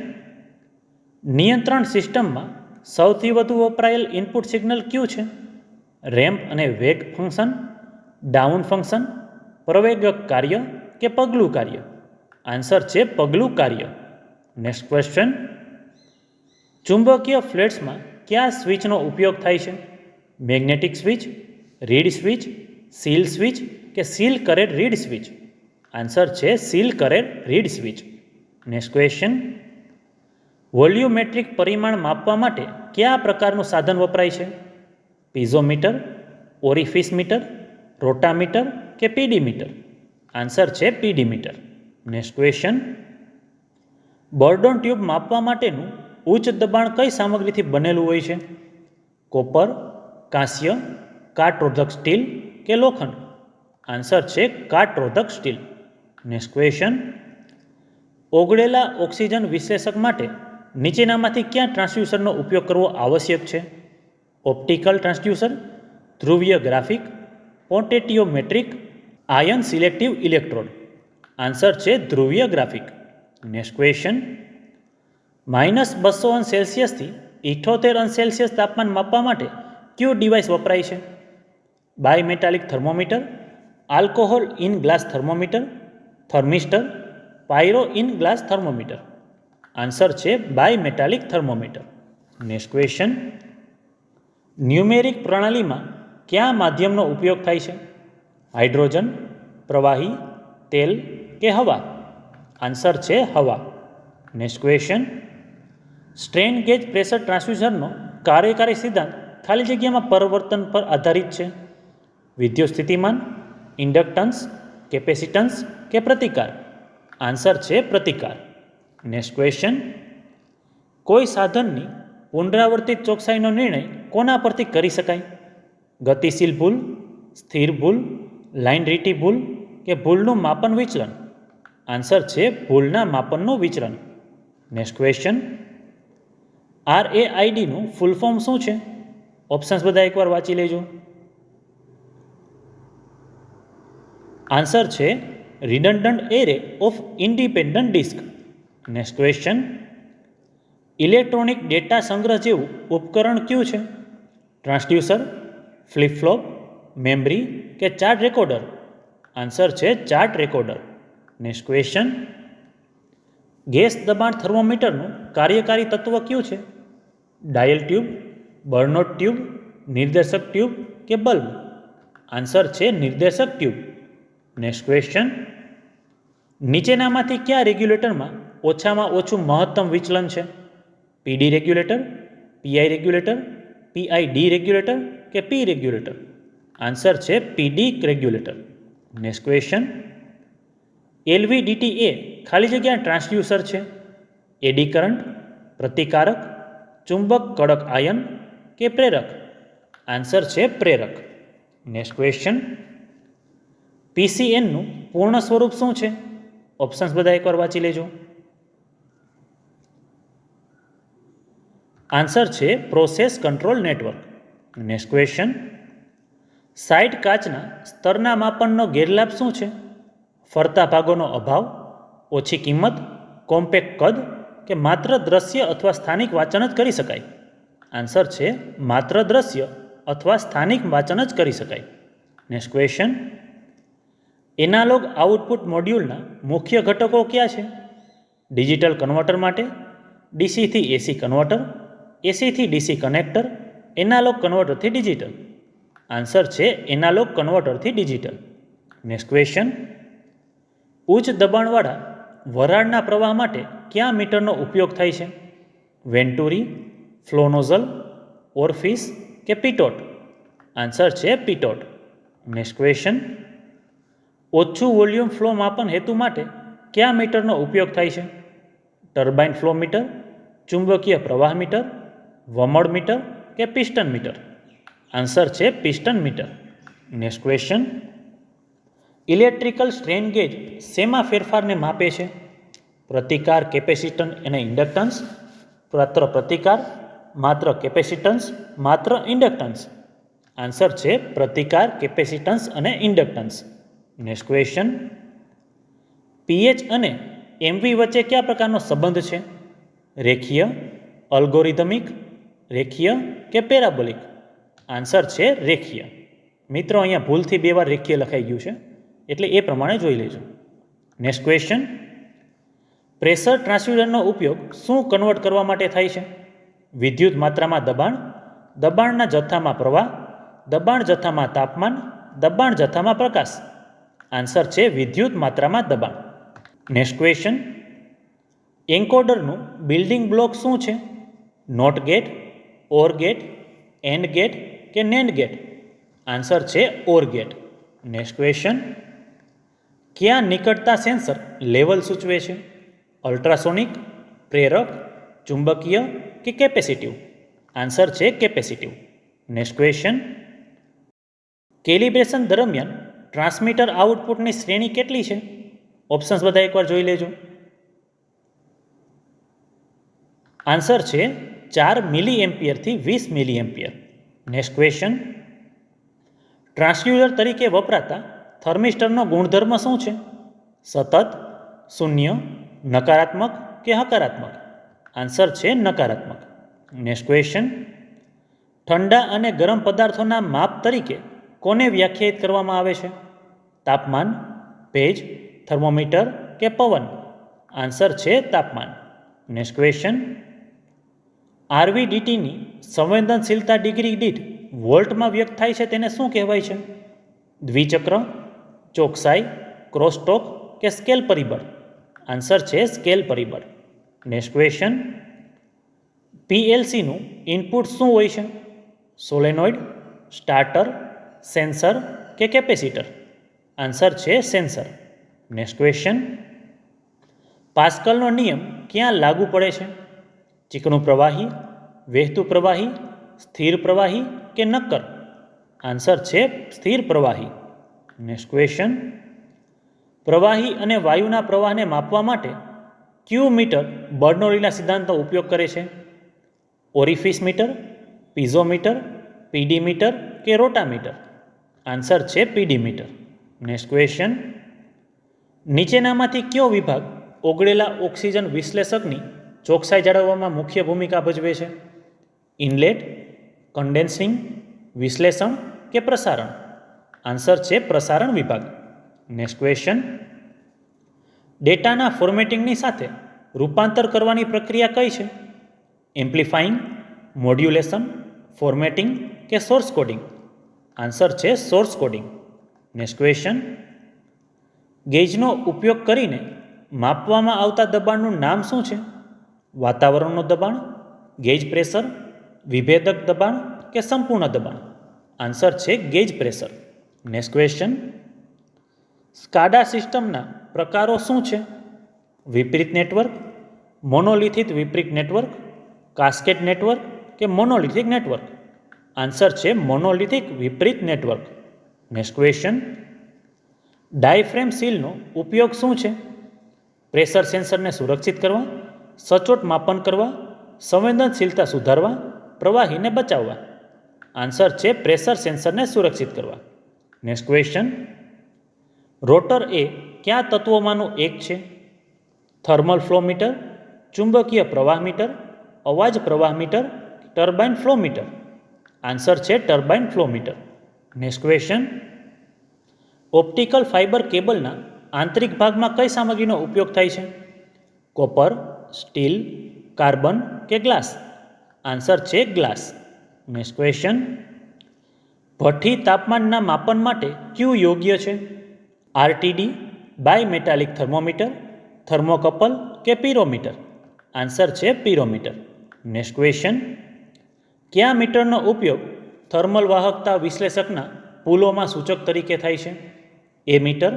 નિયંત્રણ સિસ્ટમમાં સૌથી વધુ વપરાયેલ ઇનપુટ સિગ્નલ કયું છે? રેમ્પ અને વેગ ફંક્શન, ડાઉન ફંક્શન, પ્રવેગક કાર્ય કે પગલું કાર્ય? આન્સર છે પગલું કાર્ય. Next question. ચુંબકીય ફ્લેટ્સમાં કયા સ્વિચનો ઉપયોગ થાય છે? Magnetic switch, read switch, seal switch કે સીલ કરેલ રીડ સ્વિચ? આન્સર છે સીલ કરેલ read switch. Next question. Volumetric પરિમાણ માપવા માટે કયા પ્રકારનું સાધન વપરાય છે? પીઝોમીટર, ઓરિફિસ મીટર, રોટામીટર કે પીડી મીટર? આન્સર છે PD meter. Next question. Bourdon tube માપવા માટેનું ઉચ્ચ દબાણ કઈ સામગ્રીથી બનેલું હોય છે? કોપર, કાંસ્ય, કાટરોધક સ્ટીલ કે લોખંડ? આન્સર છે કાટરોધક સ્ટીલ. Next question. ઓગળેલા ઓક્સિજન વિશ્લેષક માટે નીચેનામાંથી ક્યાં ટ્રાન્સડ્યુસરનો ઉપયોગ કરવો આવશ્યક છે? ઓપ્ટિકલ ટ્રાન્સડ્યુસર, ધ્રુવીય graphic, potentiometric, ion selective electrode. Answer છે ધ્રુવીય ગ્રાફિક. નેક્સ્ટ ક્વેશ્ચન, -200 થી 78 તાપમાન માપવા માટે કયું ડિવાઇસ વપરાય છે? Bimetallic thermometer, alcohol in glass thermometer, thermistor, pyro in glass thermometer. Answer છે bimetallic thermometer. Next question, numeric પ્રણાલીમાં કયા માધ્યમનો ઉપયોગ થાય છે? હાઇડ્રોજન, પ્રવાહી, તેલ કે હવા? આન્સર છે હવા. Next question, strain gauge pressure ટ્રાન્સડ્યુસરનો કાર્યકારી સિદ્ધાંત ખાલી જગ્યામાં પરિવર્તન પર આધારિત છે? વિદ્યુત સ્થિતિમાન, ઇન્ડક્ટન્સ, કેપેસિટન્સ કે પ્રતિકાર? આન્સર છે પ્રતિકાર. નેક્સ્ટ ક્વેશ્ચન, કોઈ સાધનની પુનરાવર્તિત ચોકસાઈનો નિર્ણય કોના પરથી કરી શકાય? ગતિશીલ ભૂલ, સ્થિર ભૂલ, લાઇન રીટી ભૂલ કે ભૂલનું માપન વિચલન? આન્સર છે ભૂલના માપનનું વિચલન. નેક્સ્ટ ક્વેશ્ચન, RAIDનું ફૂલ ફોર્મ શું છે? ઓપ્શન્સ બધા એકવાર વાંચી લેજો. આન્સર છે redundant array of independent disk. Next question, electronic data સંગ્રહ જેવું ઉપકરણ કયું છે? ટ્રાન્સડ્યુસર, ફ્લિપ ફ્લોપ, મેમરી કે ચાર્ટ રેકોર્ડર? આન્સર છે chart recorder. Next question, gas દબાણ થર્મોમીટરનું કાર્યકારી તત્વ કયું છે? ડાયલ ટ્યુબ, બર્નોટ ટ્યુબ, નિર્દેશક ટ્યુબ કે બલ્બ? આન્સર છે નિર્દેશક ટ્યુબ. નેક્સ્ટ ક્વેશ્ચન, નીચેનામાંથી કયા રેગ્યુલેટરમાં ઓછામાં ઓછું મહત્તમ વિચલન છે? PD regulator, PI regulator, PID regulator કે P રેગ્યુલેટર? આન્સર છે PD regulator. Next question, LVDT એ ખાલી જગ્યા ટ્રાન્સડ્યુસર છે? એડી કરંટ, પ્રતિકારક, ચુંબક કડક આયન કે પ્રેરક? આન્સર છે પ્રેરક. નેક્સ્ટ ક્વેશ્ચન, PCNનું પૂર્ણ સ્વરૂપ શું છે? ઓપ્શન્સ બધા એકવાર વાંચી લેજો. આન્સર છે process control network. Next question, side કાચના સ્તરના માપનનો ગેરલાભ શું છે? ફરતા ભાગોનો અભાવ, ઓછી કિંમત, કોમ્પેક્ટ કદ કે માત્ર દ્રશ્ય અથવા સ્થાનિક વાંચન જ કરી શકાય? આન્સર છે માત્ર દ્રશ્ય અથવા સ્થાનિક વાંચન જ કરી શકાય. નેક્સ્ટ ક્વેશ્ચન, એનાલોગ આઉટપુટ મોડ્યુલના મુખ્ય ઘટકો કયા છે? ડિજિટલ કન્વર્ટર માટે DC થી AC કન્વર્ટર, AC થી DC કનેક્ટર, એનાલોગ કન્વર્ટરથી ડિજિટલ? આન્સર છે એનાલોગ કન્વર્ટરથી ડિજિટલ. નેક્સ્ટ ક્વેશ્ચન, ઉચ્ચ દબાણવાળા વરાળના પ્રવાહ માટે કયા મીટરનો ઉપયોગ થાય છે? વેન્ટુરી, ફ્લોનોઝલ, ઓરફિસ કે પિટોટ? આન્સર છે પિટોટ. નેક્સ્ટ ક્વેશ્ચન, ઓછું વોલ્યુમ ફ્લો માપન હેતુ માટે કયા મીટરનો ઉપયોગ થાય છે? ટર્બાઇન ફ્લો મીટર, ચુંબકીય પ્રવાહ મીટર, વમળ મીટર કે પિસ્ટન મીટર? આન્સર છે piston meter. Next question, electrical strain gauge શેમાં ફેરફારને માપે છે? પ્રતિકાર, કેપેસિટન્સ અને ઇન્ડક્ટન્સ, માત્ર પ્રતિકાર, માત્ર કેપેસિટન્સ, માત્ર ઇન્ડક્ટન્સ? આન્સર છે પ્રતિકાર, કેપેસિટન્સ અને ઇન્ડક્ટન્સ. નેક્સ્ટ ક્વેશ્ચન, પીએચ અને એમવી વચ્ચે કયા પ્રકારનો સંબંધ છે? રેખીય, અલ્ગોરિધમિક, રેખીય કે પેરાબોલિક? આન્સર છે રેખીય. મિત્રો અહીંયા ભૂલથી 2 વાર રેખીય લખાઈ ગયું છે, એટલે એ પ્રમાણે જોઈ લેજો. નેક્સ્ટ ક્વેશ્ચન, પ્રેશર ટ્રાન્સડ્યુસરનો ઉપયોગ શું કન્વર્ટ કરવા માટે થાય છે? વિદ્યુત માત્રામાં દબાણ, દબાણના જથ્થામાં પ્રવાહ, દબાણ જથ્થામાં તાપમાન, દબાણ જથ્થામાં પ્રકાશ? આન્સર છે વિદ્યુત માત્રામાં દબાણ. નેક્સ્ટ ક્વેશ્ચન, એન્કોડરનું બિલ્ડિંગ બ્લોક શું છે? Not gate, or gate, and gate કે નેન્ડ ગેટ? આન્સર છે ઓર ગેટ. નેક્સ્ટ ક્વેશ્ચન, ક્યાં નિકટતા સેન્સર લેવલ સૂચવે છે? અલ્ટ્રાસોનિક, પ્રેરક, ચુંબકીય કે કેપેસિટિવ? આન્સર છે કેપેસિટિવ. નેક્સ્ટ ક્વેશ્ચન, કેલિબ્રેશન દરમિયાન ટ્રાન્સમીટર આઉટપુટની શ્રેણી કેટલી છે? ઓપ્શન્સ બધા એકવાર જોઈ લેજો. આન્સર છે 4 મિલી એમ્પિયરથી 20 મિલી એમ્પિયર. નેક્સ્ટ ક્વેશ્ચન, ટ્રાન્સડ્યુસર તરીકે વપરાતા થર્મિસ્ટરનો ગુણધર્મ શું છે? સતત, શૂન્ય, નકારાત્મક કે હકારાત્મક? આન્સર છે નકારાત્મક. નેક્સ્ટ ક્વેશ્ચન, ઠંડા અને ગરમ પદાર્થોના માપ તરીકે કોને વ્યાખ્યાયિત કરવામાં આવે છે? તાપમાન, ભેજ, થર્મોમીટર કે પવન? આન્સર છે તાપમાન. નેક્સ્ટ ક્વેશ્ચન, આરવીડીટીની સંવેદનશીલતા ડિગ્રી દીઠ વોલ્ટમાં વ્યક્ત થાય છે તેને શું કહેવાય છે? દ્વિચક્ર, ચોકસાઈ, ક્રોસટોક કે સ્કેલ પરિબળ? આન્સર છે સ્કેલ પરિબળ. નેક્સ્ટ ક્વેશ્ચન, પીએલસીનું ઇનપુટ શું હોય છે? સોલેનોઇડ, સ્ટાર્ટર, સેન્સર કે કેપેસિટર? આન્સર છે સેન્સર. નેક્સ્ટ ક્વેશ્ચન, પાસ્કલનો નિયમ ક્યાં લાગુ પડે છે? ચીકણું પ્રવાહી, વહેતું પ્રવાહી, સ્થિર પ્રવાહી કે નક્કર? આન્સર છે સ્થિર પ્રવાહી. નેક્સ્ટ ક્વેશ્ચન, પ્રવાહી અને વાયુના પ્રવાહને માપવા માટે ક્યુ મીટર બર્નોલીના સિદ્ધાંતનો ઉપયોગ કરે છે? ઓરિફિસ મીટર, પીઝોમીટર, પીડી મીટર કે રોટામીટર? આન્સર છે પીડી મીટર. નેક્સ્ટ ક્વેશ્ચન, નીચેનામાંથી કયો વિભાગ ઓગળેલા ઓક્સિજન વિશ્લેષકની ચોકસાઈ જાળવવામાં મુખ્ય ભૂમિકા ભજવે છે? ઇનલેટ, કન્ડેન્સિંગ, વિશ્લેષણ કે પ્રસારણ? આન્સર છે પ્રસારણ વિભાગ. નેક્સ્ટ ક્વેશ્ચન, ડેટાના ફોર્મેટિંગની સાથે રૂપાંતર કરવાની પ્રક્રિયા કઈ છે? એમ્પ્લિફાઇંગ, મોડ્યુલેશન, ફોર્મેટિંગ કે સોર્સ કોડિંગ? આન્સર છે સોર્સ કોડિંગ. નેક્સ્ટ ક્વેશ્ચન, ગેજનો ઉપયોગ કરીને માપવામાં આવતા દબાણનું નામ શું છે? વાતાવરણનું દબાણ, ગેજ પ્રેશર, વિભેદક દબાણ કે સંપૂર્ણ દબાણ? આન્સર છે gauge pressure. Next question, SCADA સિસ્ટમના પ્રકારો શું છે? વિપરીત નેટવર્ક, મોનોલિથિક વિપરીત નેટવર્ક, કાસ્કેડ નેટવર્ક કે મોનોલિથિક નેટવર્ક? આન્સર છે મોનોલિથિક વિપરીત નેટવર્ક. નેક્સ્ટ ક્વેશ્ચન, ડાયફ્રેમ સીલનો ઉપયોગ શું છે? પ્રેશર સેન્સરને સુરક્ષિત કરવા, સચોટ માપન કરવા, સંવેદનશીલતા સુધારવા, પ્રવાહીને બચાવવા? આન્સર છે પ્રેશર સેન્સરને સુરક્ષિત કરવા. નેક્સ્ટ ક્વેશ્ચન, રોટર એ કયા તત્વોમાંનું એક છે? થર્મલ ફ્લો મીટર, ચુંબકીય પ્રવાહ મીટર, અવાજ પ્રવાહ meter, turbine flow meter? Answer છે turbine flow meter. Next question, optical fibre કેબલના આંતરિક ભાગમાં કઈ સામગ્રીનો ઉપયોગ થાય છે? કોપર, સ્ટીલ, કાર્બન કે ગ્લાસ? આન્સર છે ગ્લાસ. નેક્સ્ટ ક્વેશ્ચન, ભઠ્ઠી તાપમાનના માપન માટે કયું યોગ્ય છે? આરટીડી, બાયમેટાલિક થર્મોમીટર, થર્મોકપલ કે પીરોમીટર? આન્સર છે પીરોમીટર. નેક્સ્ટ ક્વેશ્ચન, કયા મીટરનો ઉપયોગ થર્મલ વાહકતા વિશ્લેષકના પુલોમાં સૂચક તરીકે થાય છે? એ મીટર,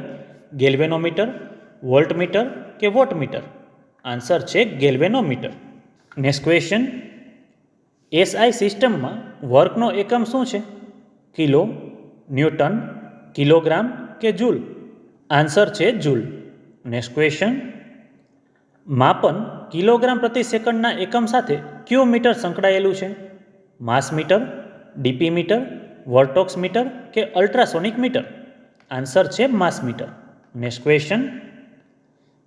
ગેલ્વેનોમીટર, વોલ્ટમીટર કે વોટમીટર? આન્સર છે ગેલ્વેનોમીટર. નેક્સ્ટ ક્વેશ્ચન, એસઆઈ સિસ્ટમમાં વર્કનો એકમ શું છે? કિલો, ન્યૂટન, કિલોગ્રામ કે જૂલ? આન્સર છે જૂલ. નેક્સ્ટ ક્વેશ્ચન, માપન કિલોગ્રામ પ્રતિ સેકન્ડના એકમ સાથે કયું મીટર સંકળાયેલું છે? માસ મીટર, ડીપી મીટર, વર્ટોક્સ મીટર કે અલ્ટ્રાસોનિક મીટર? આન્સર છે માસ મીટર. નેક્સ્ટ ક્વેશ્ચન,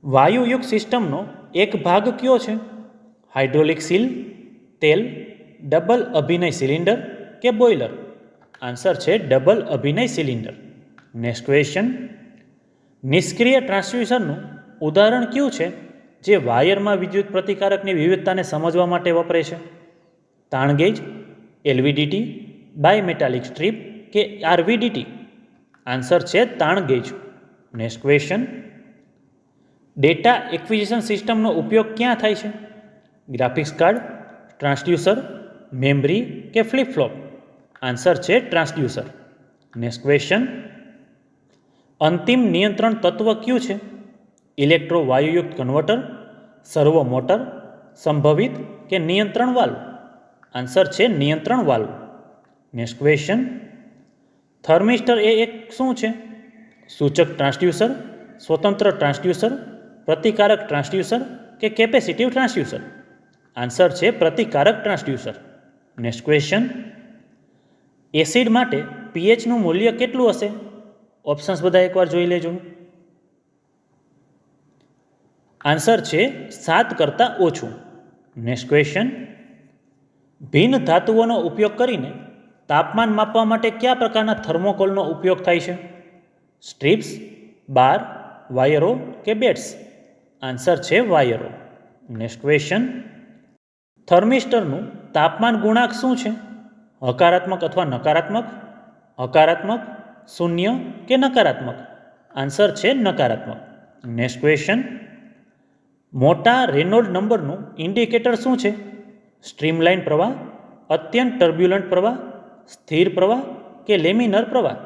વાયુયુક્ત સિસ્ટમનો એક ભાગ કયો છે? હાઇડ્રોલિક સીલ, તેલ, ડબલ અભિનય સિલિન્ડર કે બોઇલર? આન્સર છે ડબલ અભિનય સિલિન્ડર. નેક્સ્ટ ક્વેશ્ચન, નિષ્ક્રિય ટ્રાન્સડ્યુસરનું ઉદાહરણ કયું છે જે વાયરમાં વિદ્યુત પ્રતિકારકની વિવિધતાને સમજવા માટે વપરાય છે? તાણ ગેજ, એલવીડીટી, બાયમેટાલિક સ્ટ્રીપ કે આરવીડીટી? આન્સર છે તાણ gauge. Next question, data acquisition સિસ્ટમનો ઉપયોગ ક્યાં થાય છે? ગ્રાફિક્સ કાર્ડ, ટ્રાન્સડ્યુસર, મેમરી કે ફ્લિપ ફ્લોપ? આન્સર છે ટ્રાન્સડ્યુસર. નેક્સ્ટ ક્વેશ્ચન, અંતિમ નિયંત્રણ તત્વ કયું છે? ઇલેક્ટ્રોવાયુયુક્ત કન્વર્ટર, સર્વો મોટર, સંભવિત કે નિયંત્રણ વાલ્વ? આન્સર છે નિયંત્રણ વાલ્વ. નેક્સ્ટ ક્વેશ્ચન, થર્મિસ્ટર એ એક શું છે? સૂચક ટ્રાન્સડ્યુસર, સ્વતંત્ર ટ્રાન્સડ્યુસર, પ્રતિકારક ટ્રાન્સડ્યુસર કે કેપેસિટિવ ટ્રાન્સડ્યુસર? આન્સર છે પ્રતિકારક ટ્રાન્સડ્યુસર. નેક્સ્ટ ક્વેશ્ચન, એસિડ માટે પીએચનું મૂલ્ય કેટલું હશે? ઓપ્શન્સ બધા એકવાર જોઈ લેજો. આન્સર છે 7 કરતાં ઓછું. નેક્સ્ટ ક્વેશ્ચન, ભિન્ન ધાતુઓનો ઉપયોગ કરીને તાપમાન માપવા માટે કયા પ્રકારના થર્મોકોલનો ઉપયોગ થાય છે? સ્ટ્રીપ્સ, બાર, વાયરો કે બેટ્સ? આન્સર છે વાયરો. નેક્સ્ટ ક્વેશ્ચન, થર્મિસ્ટરનું તાપમાન ગુણાંક શું છે? હકારાત્મક અથવા નકારાત્મક? હકારાત્મક, શૂન્ય કે નકારાત્મક? આન્સર છે નકારાત્મક. નેક્સ્ટ ક્વેશ્ચન, મોટા રેનોલ્ડ નંબરનું ઇન્ડિકેટર શું છે? સ્ટ્રીમલાઇન પ્રવાહ, અત્યંત ટર્બ્યુલન્ટ પ્રવાહ, સ્થિર પ્રવાહ કે લેમિનર પ્રવાહ?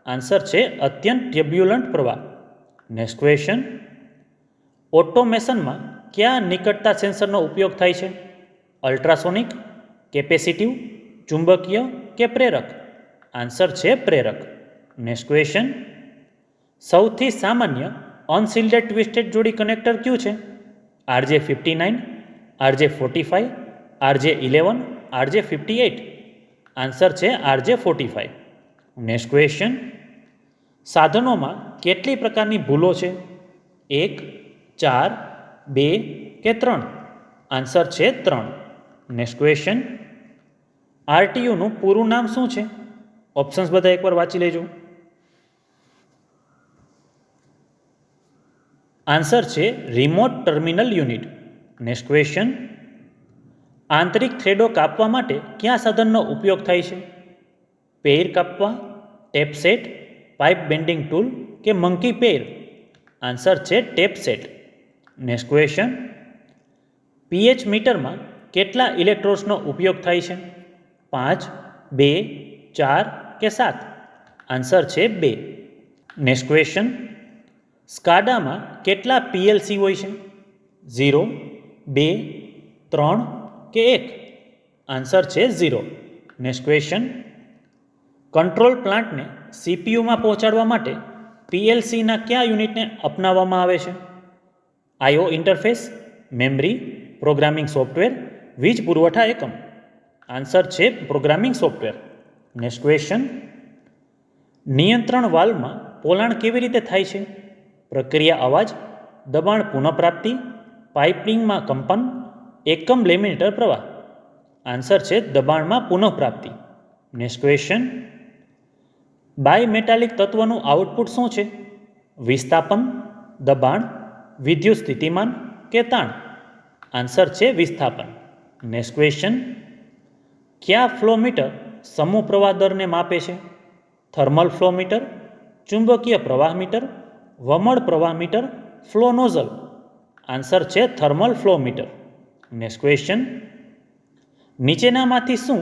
આન્સર છે અત્યંત ટર્બ્યુલન્ટ પ્રવાહ. નેક્સ્ટ ક્વેશ્ચન, ઓટોમેશનમાં કયા નિકટતા સેન્સરનો ઉપયોગ થાય છે? અલ્ટ્રાસોનિક, કેપેસિટિવ, ચુંબકીય કે પ્રેરક? આન્સર છે પ્રેરક. નેક્સ્ટ ક્વેશ્ચન, સૌથી સામાન્ય અનસિલ્ડેડ ટ્વિસ્ટેડ જોડી કનેક્ટર કયું છે? RJ59, RJ45, RJ11, RJ58? Answer છે RJ45. નેક્સ્ટ ક્વેશ્ચન, સાધનોમાં કેટલી પ્રકારની ભૂલો છે? 1, 4, 2 કે 3? આન્સર છે 3. નેક્સ્ટ ક્વેશ્ચન, આરટીયુનું પૂરું નામ શું છે? ઓપ્શન્સ બધા એકવાર વાંચી લેજો. આન્સર છે remote terminal unit. Next question, આંતરિક થ્રેડો કાપવા માટે કયા સાધનનો ઉપયોગ થાય છે? પેર કાપવા, tap set, pipe bending tool કે મંકી પેર? આન્સર છે tap set. Next question, pH મીટરમાં કેટલા ઇલેક્ટ્રોડ્સનો ઉપયોગ થાય છે? 5, 2, 4 કે 7? આન્સર છે 2. નેક્સ્ટ ક્વેશ્ચન, સ્કાડામાં કેટલા પીએલસી હોય છે? 0, 2, 3 કે 1? આન્સર છે 0. નેક્સ્ટ ક્વેશ્ચન, કંટ્રોલ પ્લાન્ટને સીપીયુમાં પહોંચાડવા માટે પીએલસીના કયા યુનિટને અપનાવવામાં આવે છે? IO interface, memory, programming software, વીજ પુરવઠા એકમ? આન્સર છે પ્રોગ્રામિંગ સોફ્ટવેર. નેક્સ્ટ ક્વેશ્ચન, નિયંત્રણ વાલ્વમાં પોલાણ કેવી રીતે થાય છે? પ્રક્રિયા અવાજ, દબાણ પુનઃપ્રાપ્તિ, પાઇપિંગમાં કંપન, એકમ લેમિનેટર પ્રવાહ? આન્સર છે દબાણમાં પુનઃપ્રાપ્તિ. નેક્સ્ટ ક્વેશ્ચન, બાયમેટાલિક તત્વનું આઉટપુટ શું છે? વિસ્થાપન, દબાણ, વિદ્યુત સ્થિતિમાન કે તાણ? આન્સર છે વિસ્થાપન. નેક્સ્ટ ક્વેશ્ચન, કયા ફ્લો મીટર સમૂહ પ્રવાહ દરને માપે છે? થર્મલ ફ્લો મીટર, ચુંબકીય પ્રવાહ મીટર, વમળ પ્રવાહ મીટર, ફ્લો નોઝલ? આન્સર છે thermal flow meter. Next question, નીચેનામાંથી શું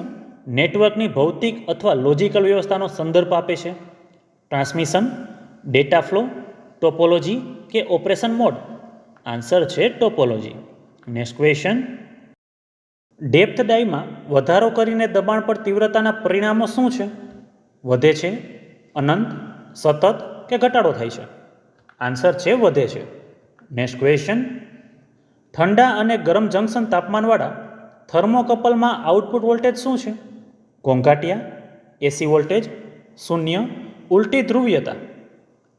નેટવર્કની ભૌતિક અથવા લોજિકલ વ્યવસ્થાનો સંદર્ભ આપે છે? ટ્રાન્સમિશન, ડેટા ફ્લો, ટોપોલોજી કે ઓપરેશન મોડ? આન્સર છે ટોપોલોજી. નેક્સ્ટ ક્વેશ્ચન, ડેપ્થ ડાઈમાં વધારો કરીને દબાણ પર તીવ્રતાના પરિણામો શું છે? વધે છે, અનંત, સતત કે ઘટાડો થાય છે? આન્સર છે વધે છે. નેક્સ્ટ ક્વેશ્ચન, ઠંડા અને ગરમ જંકશન તાપમાનવાળા થર્મોકપલમાં આઉટપુટ વોલ્ટેજ શું છે? ઘોંઘાટિયા, એસી વોલ્ટેજ, શૂન્ય, ઉલટી ધ્રુવીયતા?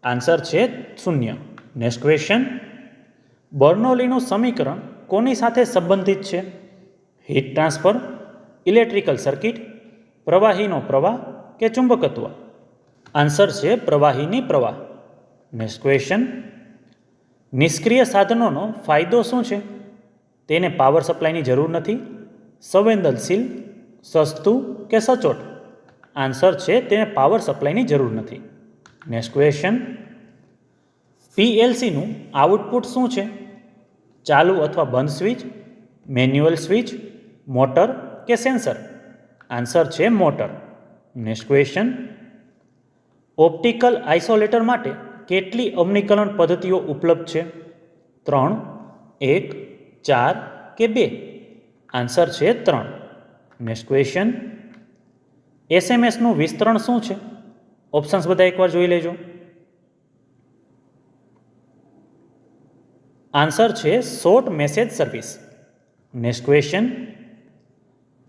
આન્સર છે શૂન્ય. નેક્સ્ટ ક્વેશ્ચન, બર્નોલીનું સમીકરણ કોની સાથે સંબંધિત છે? હીટ ટ્રાન્સફર, ઇલેક્ટ્રિકલ સર્કિટ, પ્રવાહીનો પ્રવાહ કે ચુંબકત્વ? આન્સર છે પ્રવાહીની પ્રવાહ. નેક્સ્ટ ક્વેશ્ચન, નિષ્ક્રિય સાધનોનો ફાયદો શું છે? તેને પાવર સપ્લાયની જરૂર નથી, સંવેદનશીલ, સસ્તું કે સચોટ? આન્સર છે તેને પાવર સપ્લાયની જરૂર નથી. નેક્સ્ટ ક્વેશ્ચન, પીએલસીનું આઉટપુટ શું છે? ચાલુ અથવા બંધ સ્વિચ, મેન્યુઅલ સ્વિચ, મોટર કે સેન્સર? આન્સર છે motor. Next question, optical isolator માટે કેટલી અમનીકરણ પદ્ધતિઓ ઉપલબ્ધ છે? 3, 1, 4 કે 2? આન્સર છે 3. નેક્સ્ટ ક્વેશ્ચન, એસએમએસનું વિસ્તરણ શું છે? ઓપ્શન્સ બધા એકવાર જોઈ લેજો. આન્સર છે short message service. Next question,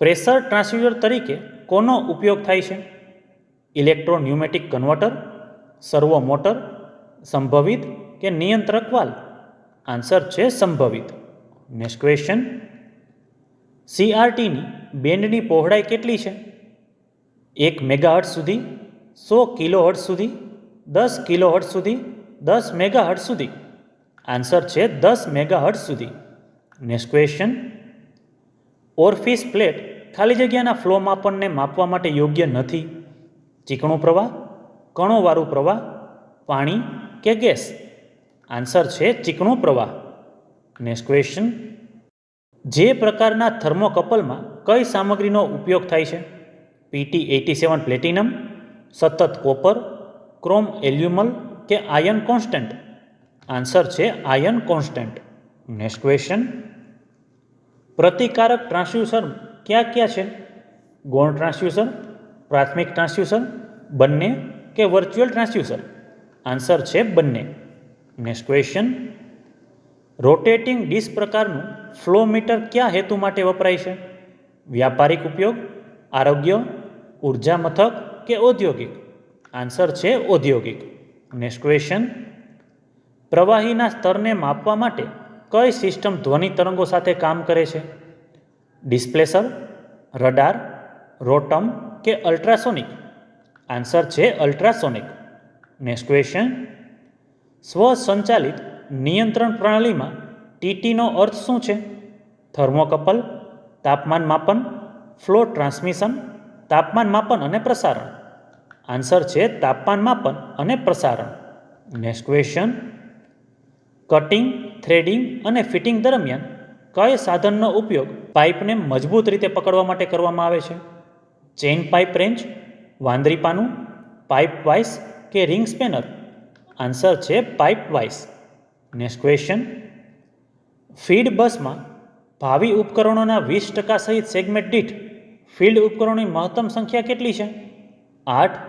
pressure transducer તરીકે કોનો ઉપયોગ થાય છે? ઇલેક્ટ્રોન્યુમેટિક કન્વર્ટર, સર્વો મોટર, સંભવિત કે નિયંત્રક વાલ્વ? આન્સર છે સંભવિત. નેક્સ્ટ ક્વેશ્ચન, CRTની બેન્ડની પહોળાઈ કેટલી છે? 1 મેગાહર્ટ્ઝ સુધી, 100 કિલોહર્ટ્ઝ સુધી, 10 કિલોહર્ટ્ઝ સુધી, 10 મેગાહર્ટ્ઝ સુધી? આન્સર છે 10 મેગાહર્ટ્ઝ સુધી. નેક્સ્ટ ક્વેશ્ચન, ઓરફિસ પ્લેટ ખાલી જગ્યાના ફ્લો માપનને માપવા માટે યોગ્ય નથી. ચીકણું પ્રવાહ, કણોવાળું પ્રવાહ, પાણી કે ગેસ? આન્સર છે ચીકણું પ્રવાહ. નેક્સ્ટ ક્વેશ્ચન, જે પ્રકારના થર્મોકપલમાં કઈ સામગ્રીનો ઉપયોગ થાય છે? PT87 પ્લેટિનમ, સતત કોપર, ક્રોમ એલ્યુમલ કે આયર્ન કોન્સ્ટન્ટ? આન્સર છે આયર્ન કોન્સ્ટન્ટ. નેક્સ્ટ ક્વેશ્ચન, પ્રતિકારક ટ્રાન્સડ્યુસર કયા કયા છે? ગૌણ ટ્રાન્સડ્યુસર, પ્રાથમિક ટ્રાન્સડ્યુસર, બંને કે વર્ચ્યુઅલ ટ્રાન્સડ્યુસર? આન્સર છે બંને. નેક્સ્ટ ક્વેશ્ચન, રોટેટિંગ ડિસ્ક પ્રકારનું ફ્લો મીટર કયા હેતુ માટે વપરાય છે? વ્યાપારિક ઉપયોગ, આરોગ્ય, ઉર્જા મથક કે ઔદ્યોગિક? આન્સર છે ઔદ્યોગિક. નેક્સ્ટ ક્વેશ્ચન, પ્રવાહીના સ્તરને માપવા માટે કઈ સિસ્ટમ ધ્વનિ તરંગો સાથે કામ કરે છે? ડિસ્પ્લેસર, રડાર, રોટમ કે અલ્ટ્રાસોનિક? આન્સર છે અલ્ટ્રાસોનિક. નેક્સ્ટ ક્વેશ્ચન, સ્વસંચાલિત નિયંત્રણ પ્રણાલીમાં TTનો અર્થ શું છે? થર્મોકપલ, તાપમાન માપન, ફ્લો ટ્રાન્સમિશન, તાપમાન માપન અને પ્રસારણ? આન્સર છે તાપમાન માપન અને પ્રસારણ. નેક્સ્ટ ક્વેશ્ચન, કટિંગ, થ્રેડિંગ અને ફિટિંગ દરમિયાન કઈ સાધનનો ઉપયોગ પાઇપને મજબૂત રીતે પકડવા માટે કરવામાં આવે છે? ચેઇન પાઇપ રેન્ચ, વાંદરીપાનું, પાઇપ વાઇસ કે રિંગ સ્પેનર? આન્સર છે pipe vice. Next question, feed બસમાં ભાવિ ઉપકરણોના 20% સહિત સેગમેન્ટ દીઠ ફિલ્ડ ઉપકરણોની મહત્તમ સંખ્યા કેટલી છે? 8,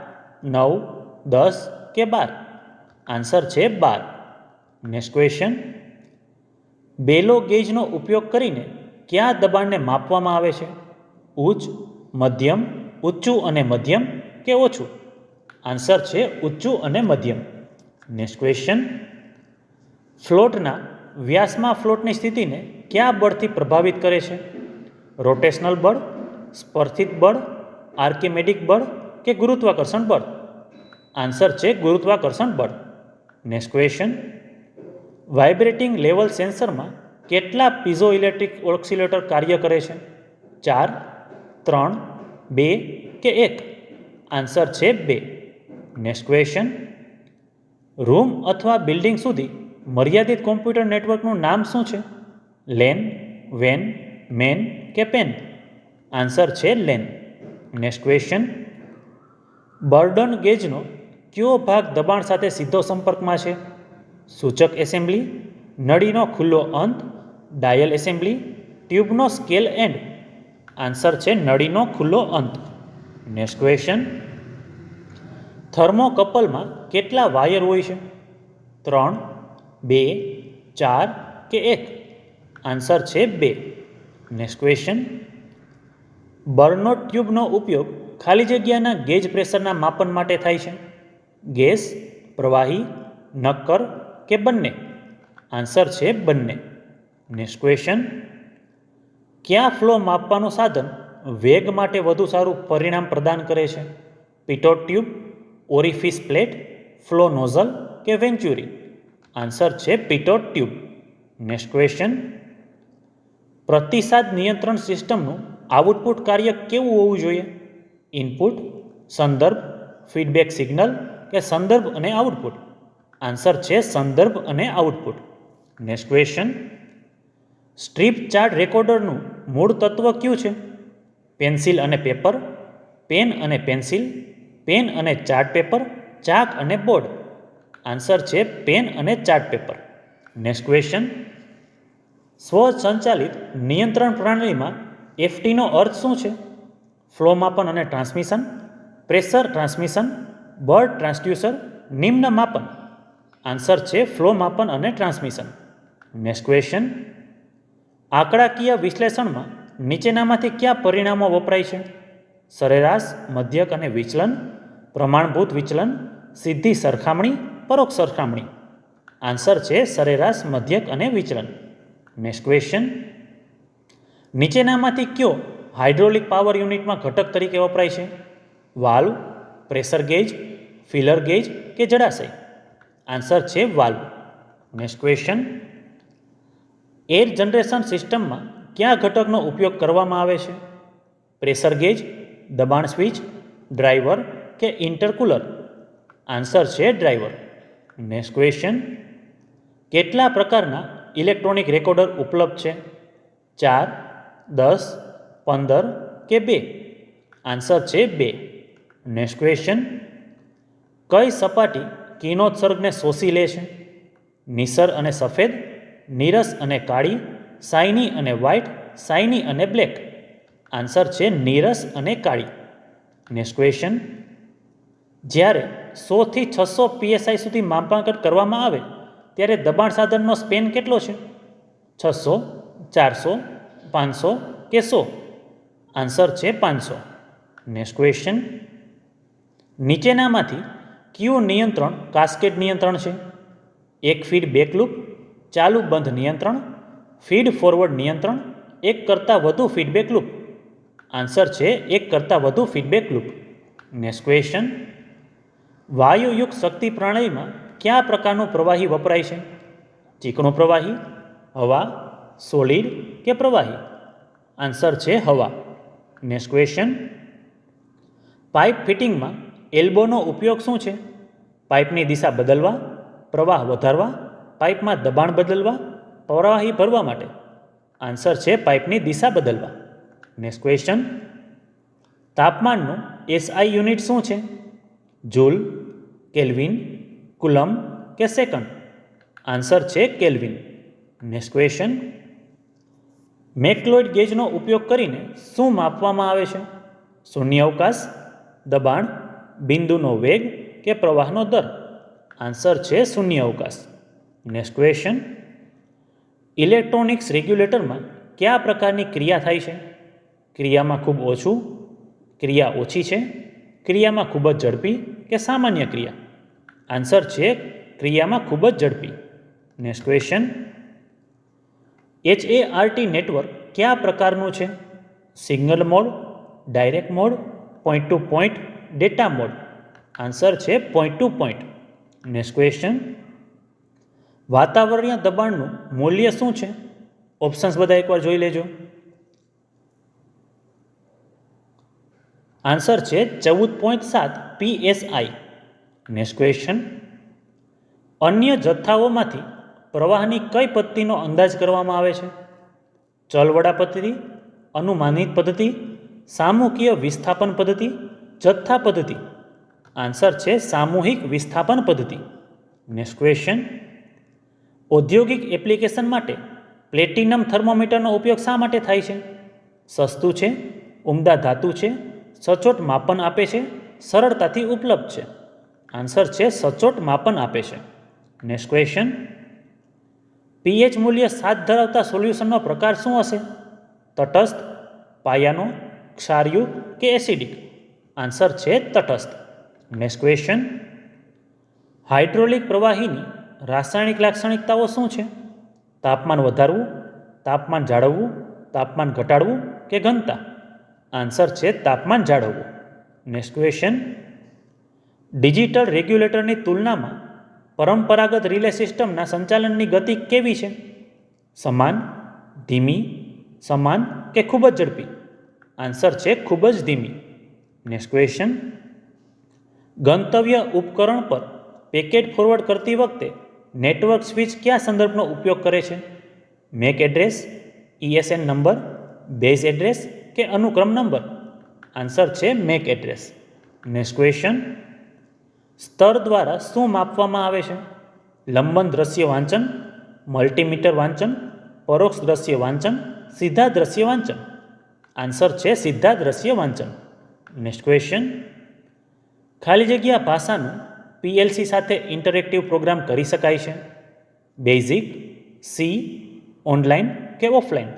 9, 10 કે 12? આન્સર છે 12. નેક્સ્ટ ક્વેશ્ચન, બેલો ગેજનો ઉપયોગ કરીને કયા દબાણને માપવામાં આવે છે? ઉચ્ચ, મધ્યમ, ઊંચું અને મધ્યમ કે ઓછું? આન્સર છે ઊંચું અને મધ્યમ. નેક્સ્ટ ક્વેશ્ચન, ફ્લોટના વ્યાસમાં ફ્લોટની સ્થિતિને કયા બળથી પ્રભાવિત કરે છે? રોટેશનલ બળ, સ્પર્શિત બળ, આર્કિમેડિક બળ કે ગુરુત્વાકર્ષણ બળ? આન્સર છે ગુરુત્વાકર્ષણ બળ. નેક્સ્ટ ક્વેશ્ચન, વાઇબ્રેટિંગ લેવલ સેન્સરમાં કેટલા પીઝો ઇલેક્ટ્રિક ઓસિલેટર કાર્ય કરે છે? 4, 3, 2 કે 1? આન્સર છે 2. નેક્સ્ટ ક્વેશ્ચન, રૂમ અથવા બિલ્ડિંગ સુધી મર્યાદિત કોમ્પ્યુટર નેટવર્કનું નામ શું છે? લેન, વેન, મેન કે પેન? આન્સર છે લેન. નેક્સ્ટ ક્વેશ્ચન, બર્ડન ગેજનો કયો ભાગ દબાણ સાથે સીધો સંપર્કમાં છે? સૂચક એસેમ્બલી, નળીનો ખુલ્લો અંત, ડાયલ એસેમ્બલી, ટ્યુબનો સ્કેલ એન્ડ? આન્સર છે નળીનો ખુલ્લો અંત. નેક્સ્ટ ક્વેશ્ચન, થર્મોકપલમાં કેટલા વાયર હોય છે? 3, 2, 4 કે 1? આન્સર છે 2. નેક્સ્ટ ક્વેશ્ચન, બર્નોટ ટ્યુબનો ઉપયોગ ખાલી જગ્યાના ગેજ પ્રેશરના માપન માટે થાય છે? ગેસ, પ્રવાહી, નક્કર કે બંને? આન્સર છે બંને. નેક્સ્ટ ક્વેશ્ચન, કયા ફ્લો માપવાનું સાધન વેગ માટે વધુ સારું પરિણામ પ્રદાન કરે છે? Pitot tube, orifice plate, flow nozzle કે વેન્ચ્યુરી? આન્સર છે પિટોટ ટ્યુબ. નેક્સ્ટ ક્વેશ્ચન, પ્રતિસાદ નિયંત્રણ સિસ્ટમનું આઉટપુટ કાર્ય કેવું હોવું જોઈએ? ઇનપુટ, સંદર્ભ, ફીડબેક સિગ્નલ કે સંદર્ભ અને આઉટપુટ? આન્સર છે સંદર્ભ અને output. Next question, strip chart રેકોર્ડરનું મૂળ તત્વ કયું છે? પેન્સિલ અને પેપર, પેન અને પેન્સિલ, પેન અને ચાર્ટ પેપર, ચાક અને બોર્ડ? આન્સર છે પેન અને ચાર્ટ પેપર. નેક્સ્ટ ક્વેશ્ચન, સ્વસંચાલિત નિયંત્રણ પ્રણાલીમાં FTનો અર્થ શું છે? ફ્લો માપન અને ટ્રાન્સમિશન, પ્રેશર ટ્રાન્સમિશન, બળ ટ્રાન્સડ્યુસર, નિમ્ન માપન? આન્સર છે ફ્લો માપન અને ટ્રાન્સમિશન. નેક્સ્ટ ક્વેશ્ચન, આંકડાકીય વિશ્લેષણમાં નીચેનામાંથી કયા પરિણામો વપરાય છે? સરેરાશ, મધ્યક અને વિચલન, પ્રમાણભૂત વિચલન, સીધી સરખામણી, પરોક્ષ સરખામણી. આન્સર છે સરેરાશ, મધ્યક અને વિચલન. Next question. નીચેનામાંથી કયો હાઇડ્રોલિક પાવર યુનિટમાં ઘટક તરીકે વપરાય છે? Valve, pressure gauge, filler gauge કે જળાશય? આન્સર છે valve. Next question. Air generation સિસ્ટમમાં કયા ઘટકનો ઉપયોગ કરવામાં આવે છે? પ્રેશર ગેજ, દબાણ સ્વિચ, ડ્રાઈવર કે ઇન્ટરકુલર? આન્સર છે ડ્રાઈવર. Next question. કેટલા પ્રકારના ઇલેક્ટ્રોનિક રેકોર્ડર ઉપલબ્ધ છે? 4, 10, 15 કે 2? આન્સર છે 2. Next question. કઈ સપાટી કિરણોત્સર્ગને શોષી લે છે? નિસર અને સફેદ, નીરસ અને કાળી, શાઇની અને વ્હાઇટ, શાઇની અને બ્લેક? આન્સર છે નીરસ અને કાળી. Next question. જ્યારે 100 થી 600 PSI સુધી માપાંકન કરવામાં આવે ત્યારે દબાણ સાધનનો સ્પેન કેટલો છે? 600, 400, 500 કે 100? આન્સર છે 500. Next question. નીચેનામાંથી કયું નિયંત્રણ કાસ્કેડ નિયંત્રણ છે? એક ફીડ બેક લૂપ, ચાલુ બંધ નિયંત્રણ, ફીડ ફોરવર્ડ નિયંત્રણ, એક કરતાં વધુ ફીડબેક લૂપ? આન્સર છે એક કરતાં વધુ ફીડબેક લૂપ. Next question. વાયુયુક્ત શક્તિ પ્રણાલીમાં કયા પ્રકારનું પ્રવાહી વપરાય છે? ચીકણું પ્રવાહી, હવા, સોલિડ કે પ્રવાહી? આન્સર છે હવા. Next question. પાઇપ ફિટિંગમાં એલ્બોનો ઉપયોગ શું છે? પાઇપની દિશા બદલવા, પ્રવાહ વધારવા, પાઇપમાં દબાણ બદલવા, પ્રવાહી ભરવા માટે? આન્સર છે પાઇપની દિશા બદલવા. Next question. તાપમાનનું SI યુનિટ શું છે? જૂલ, કેલ્વિન, કુલમ કે સેકન્ડ? આન્સર છે કેલ્વિન. Next question. મેકલોઇડ ગેજનો ઉપયોગ કરીને શું માપવામાં આવે છે? શૂન્ય અવકાશ, દબાણ, બિંદુનો વેગ કે પ્રવાહનો દર? આન્સર છે શૂન્ય અવકાશ. Next question. ઇલેક્ટ્રોનિક્સ રેગ્યુલેટરમાં કયા પ્રકારની ક્રિયા થાય છે? ક્રિયામાં ખૂબ ઓછું, ક્રિયા ઓછી છે, ક્રિયામાં ખૂબ જ ઝડપી કે સામાન્ય ક્રિયા? આન્સર છે ક્રિયામાં ખૂબ જ ઝડપી. Next question. HART નેટવર્ક કયા પ્રકારનું છે? Signal mode, direct mode, point to point, data mode? Answer છે point to point. Next question. વાતાવરણીય દબાણનું મૂલ્ય શું છે? ઓપ્શન્સ બધા એકવાર જોઈ લેજો. આન્સર છે 14.7 PSI. Next question. અન્ય જથ્થાઓમાંથી પ્રવાહની કઈ પદ્ધતિનો અંદાજ કરવામાં આવે છે? ચલવડા પદ્ધતિ, અનુમાનિત પદ્ધતિ, સામૂહિક વિસ્થાપન પદ્ધતિ, જથ્થા પદ્ધતિ? આન્સર છે સામૂહિક વિસ્થાપન પદ્ધતિ. Next question. ઔદ્યોગિક એપ્લિકેશન માટે પ્લેટિનમ થર્મોમીટરનો ઉપયોગ શા માટે થાય છે? સસ્તું છે, ઉમદા ધાતુ છે, સચોટ માપન આપે છે, સરળતાથી ઉપલબ્ધ છે? આન્સર છે સચોટ માપન આપે છે. Next question. pH મૂલ્ય 7 ધરાવતા સોલ્યુશનનો પ્રકાર શું હશે? તટસ્થ, પાયાનો, ક્ષારયુક્ત કે એસિડિક? આન્સર છે તટસ્થ. Next question. હાઇડ્રોલિક પ્રવાહીની રાસાયણિક લાક્ષણિકતાઓ શું છે? તાપમાન વધારવું, તાપમાન જાળવવું, તાપમાન ઘટાડવું કે ઘનતા? આન્સર છે તાપમાન જાળવવું. Next question. ડિજિટલ રેગ્યુલેટરની તુલનામાં પરંપરાગત રિલે સિસ્ટમના સંચાલનની ગતિ કેવી છે? સમાન, ધીમી, સમાન કે ખૂબ જ ઝડપી? આન્સર છે ખૂબ જ ધીમી. Next question. ગંતવ્ય ઉપકરણ પર પેકેટ ફોરવર્ડ કરતી વખતે નેટવર્ક સ્વિચ કયા સંદર્ભનો ઉપયોગ કરે છે? Make address, ESN number, base address કે અનુક્રમ નંબર? આન્સર છે મેક એડ્રેસ. Next question. સ્તર દ્વારા શું માપવામાં આવે છે? લંબન દ્રશ્ય વાંચન, મલ્ટીમીટર વાંચન, પરોક્ષ દ્રશ્ય વાંચન, સીધા દ્રશ્ય વાંચન? આન્સર છે સીધા દ્રશ્ય વાંચન. Next question. ખાલી જગ્યા ભાષાનું PLC સાથે ઇન્ટરેક્ટિવ પ્રોગ્રામ કરી શકાય છે? બેઝિક, સી, ઓનલાઈન કે ઓફલાઈન?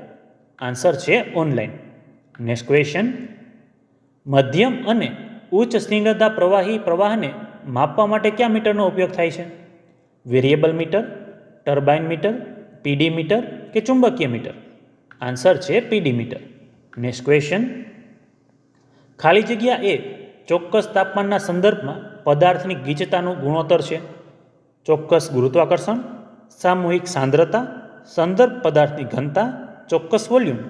આન્સર છે ઓનલાઈન. નેક્સ્ટ ક્વેશ્ચન, મધ્યમ અને ઉચ્ચ સ્નિગ્ધતા પ્રવાહને માપવા માટે કયા મીટરનો ઉપયોગ થાય છે? વેરિયેબલ મીટર, ટર્બાઇન મીટર, પીડી મીટર કે ચુંબકીય મીટર? આન્સર છે પીડી મીટર. નેક્સ્ટ ક્વેશ્ચન, ખાલી જગ્યા એ ચોક્કસ તાપમાનના સંદર્ભમાં પદાર્થની ગીચતાનું ગુણોત્તર છે? ચોક્કસ ગુરુત્વાકર્ષણ, સામૂહિક સાંદ્રતા, સંદર્ભ પદાર્થની ઘનતા, ચોક્કસ વોલ્યુમ?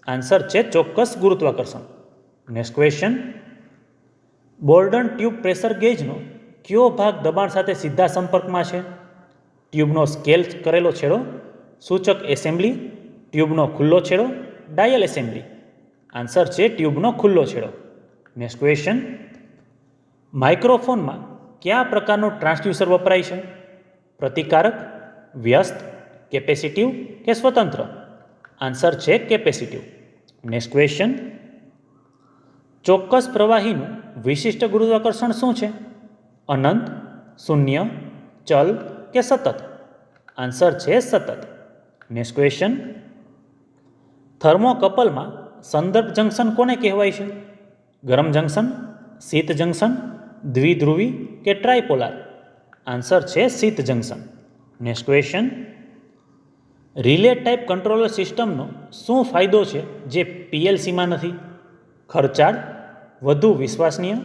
આન્સર છે ચોક્કસ ગુરુત્વાકર્ષણ. Next question, Bourdon tube pressure ગેજનો કયો ભાગ દબાણ સાથે સીધા સંપર્કમાં છે? ટ્યુબનો સ્કેલ કરેલો છેડો, સૂચક એસેમ્બલી, ટ્યુબનો ખુલ્લો છેડો, ડાયલ એસેમ્બલી? આન્સર છે ટ્યુબનો ખુલ્લો છેડો. નેક્સ્ટ ક્વેશ્ચન, માઇક્રોફોનમાં કયા પ્રકારનું ટ્રાન્સડ્યુસર વપરાય છે? પ્રતિકારક, વ્યસ્ત, કેપેસિટિવ કે સ્વતંત્ર? આન્સર છે કેપેસિટિવ. નેક્સ્ટ ક્વેશ્ચન, ચોક્કસ પ્રવાહીનું વિશિષ્ટ ગુરુત્વાકર્ષણ શું છે? અનંત, શૂન્ય, ચલ કે સતત? આન્સર છે સતત. નેક્સ્ટ ક્વેશ્ચન, થર્મોકપલમાં સંદર્ભ જંકશન કોને કહેવાય છે? ગરમ જંકશન, શીત જંકશન, દ્વિધ્રુવી કે ટ્રાયપોલાર? આન્સર છે શીત junction. Next question, relay type controller સિસ્ટમનો શું ફાયદો છે જે પીએલસીમાં નથી? ખર્ચાળ, વધુ વિશ્વસનીય,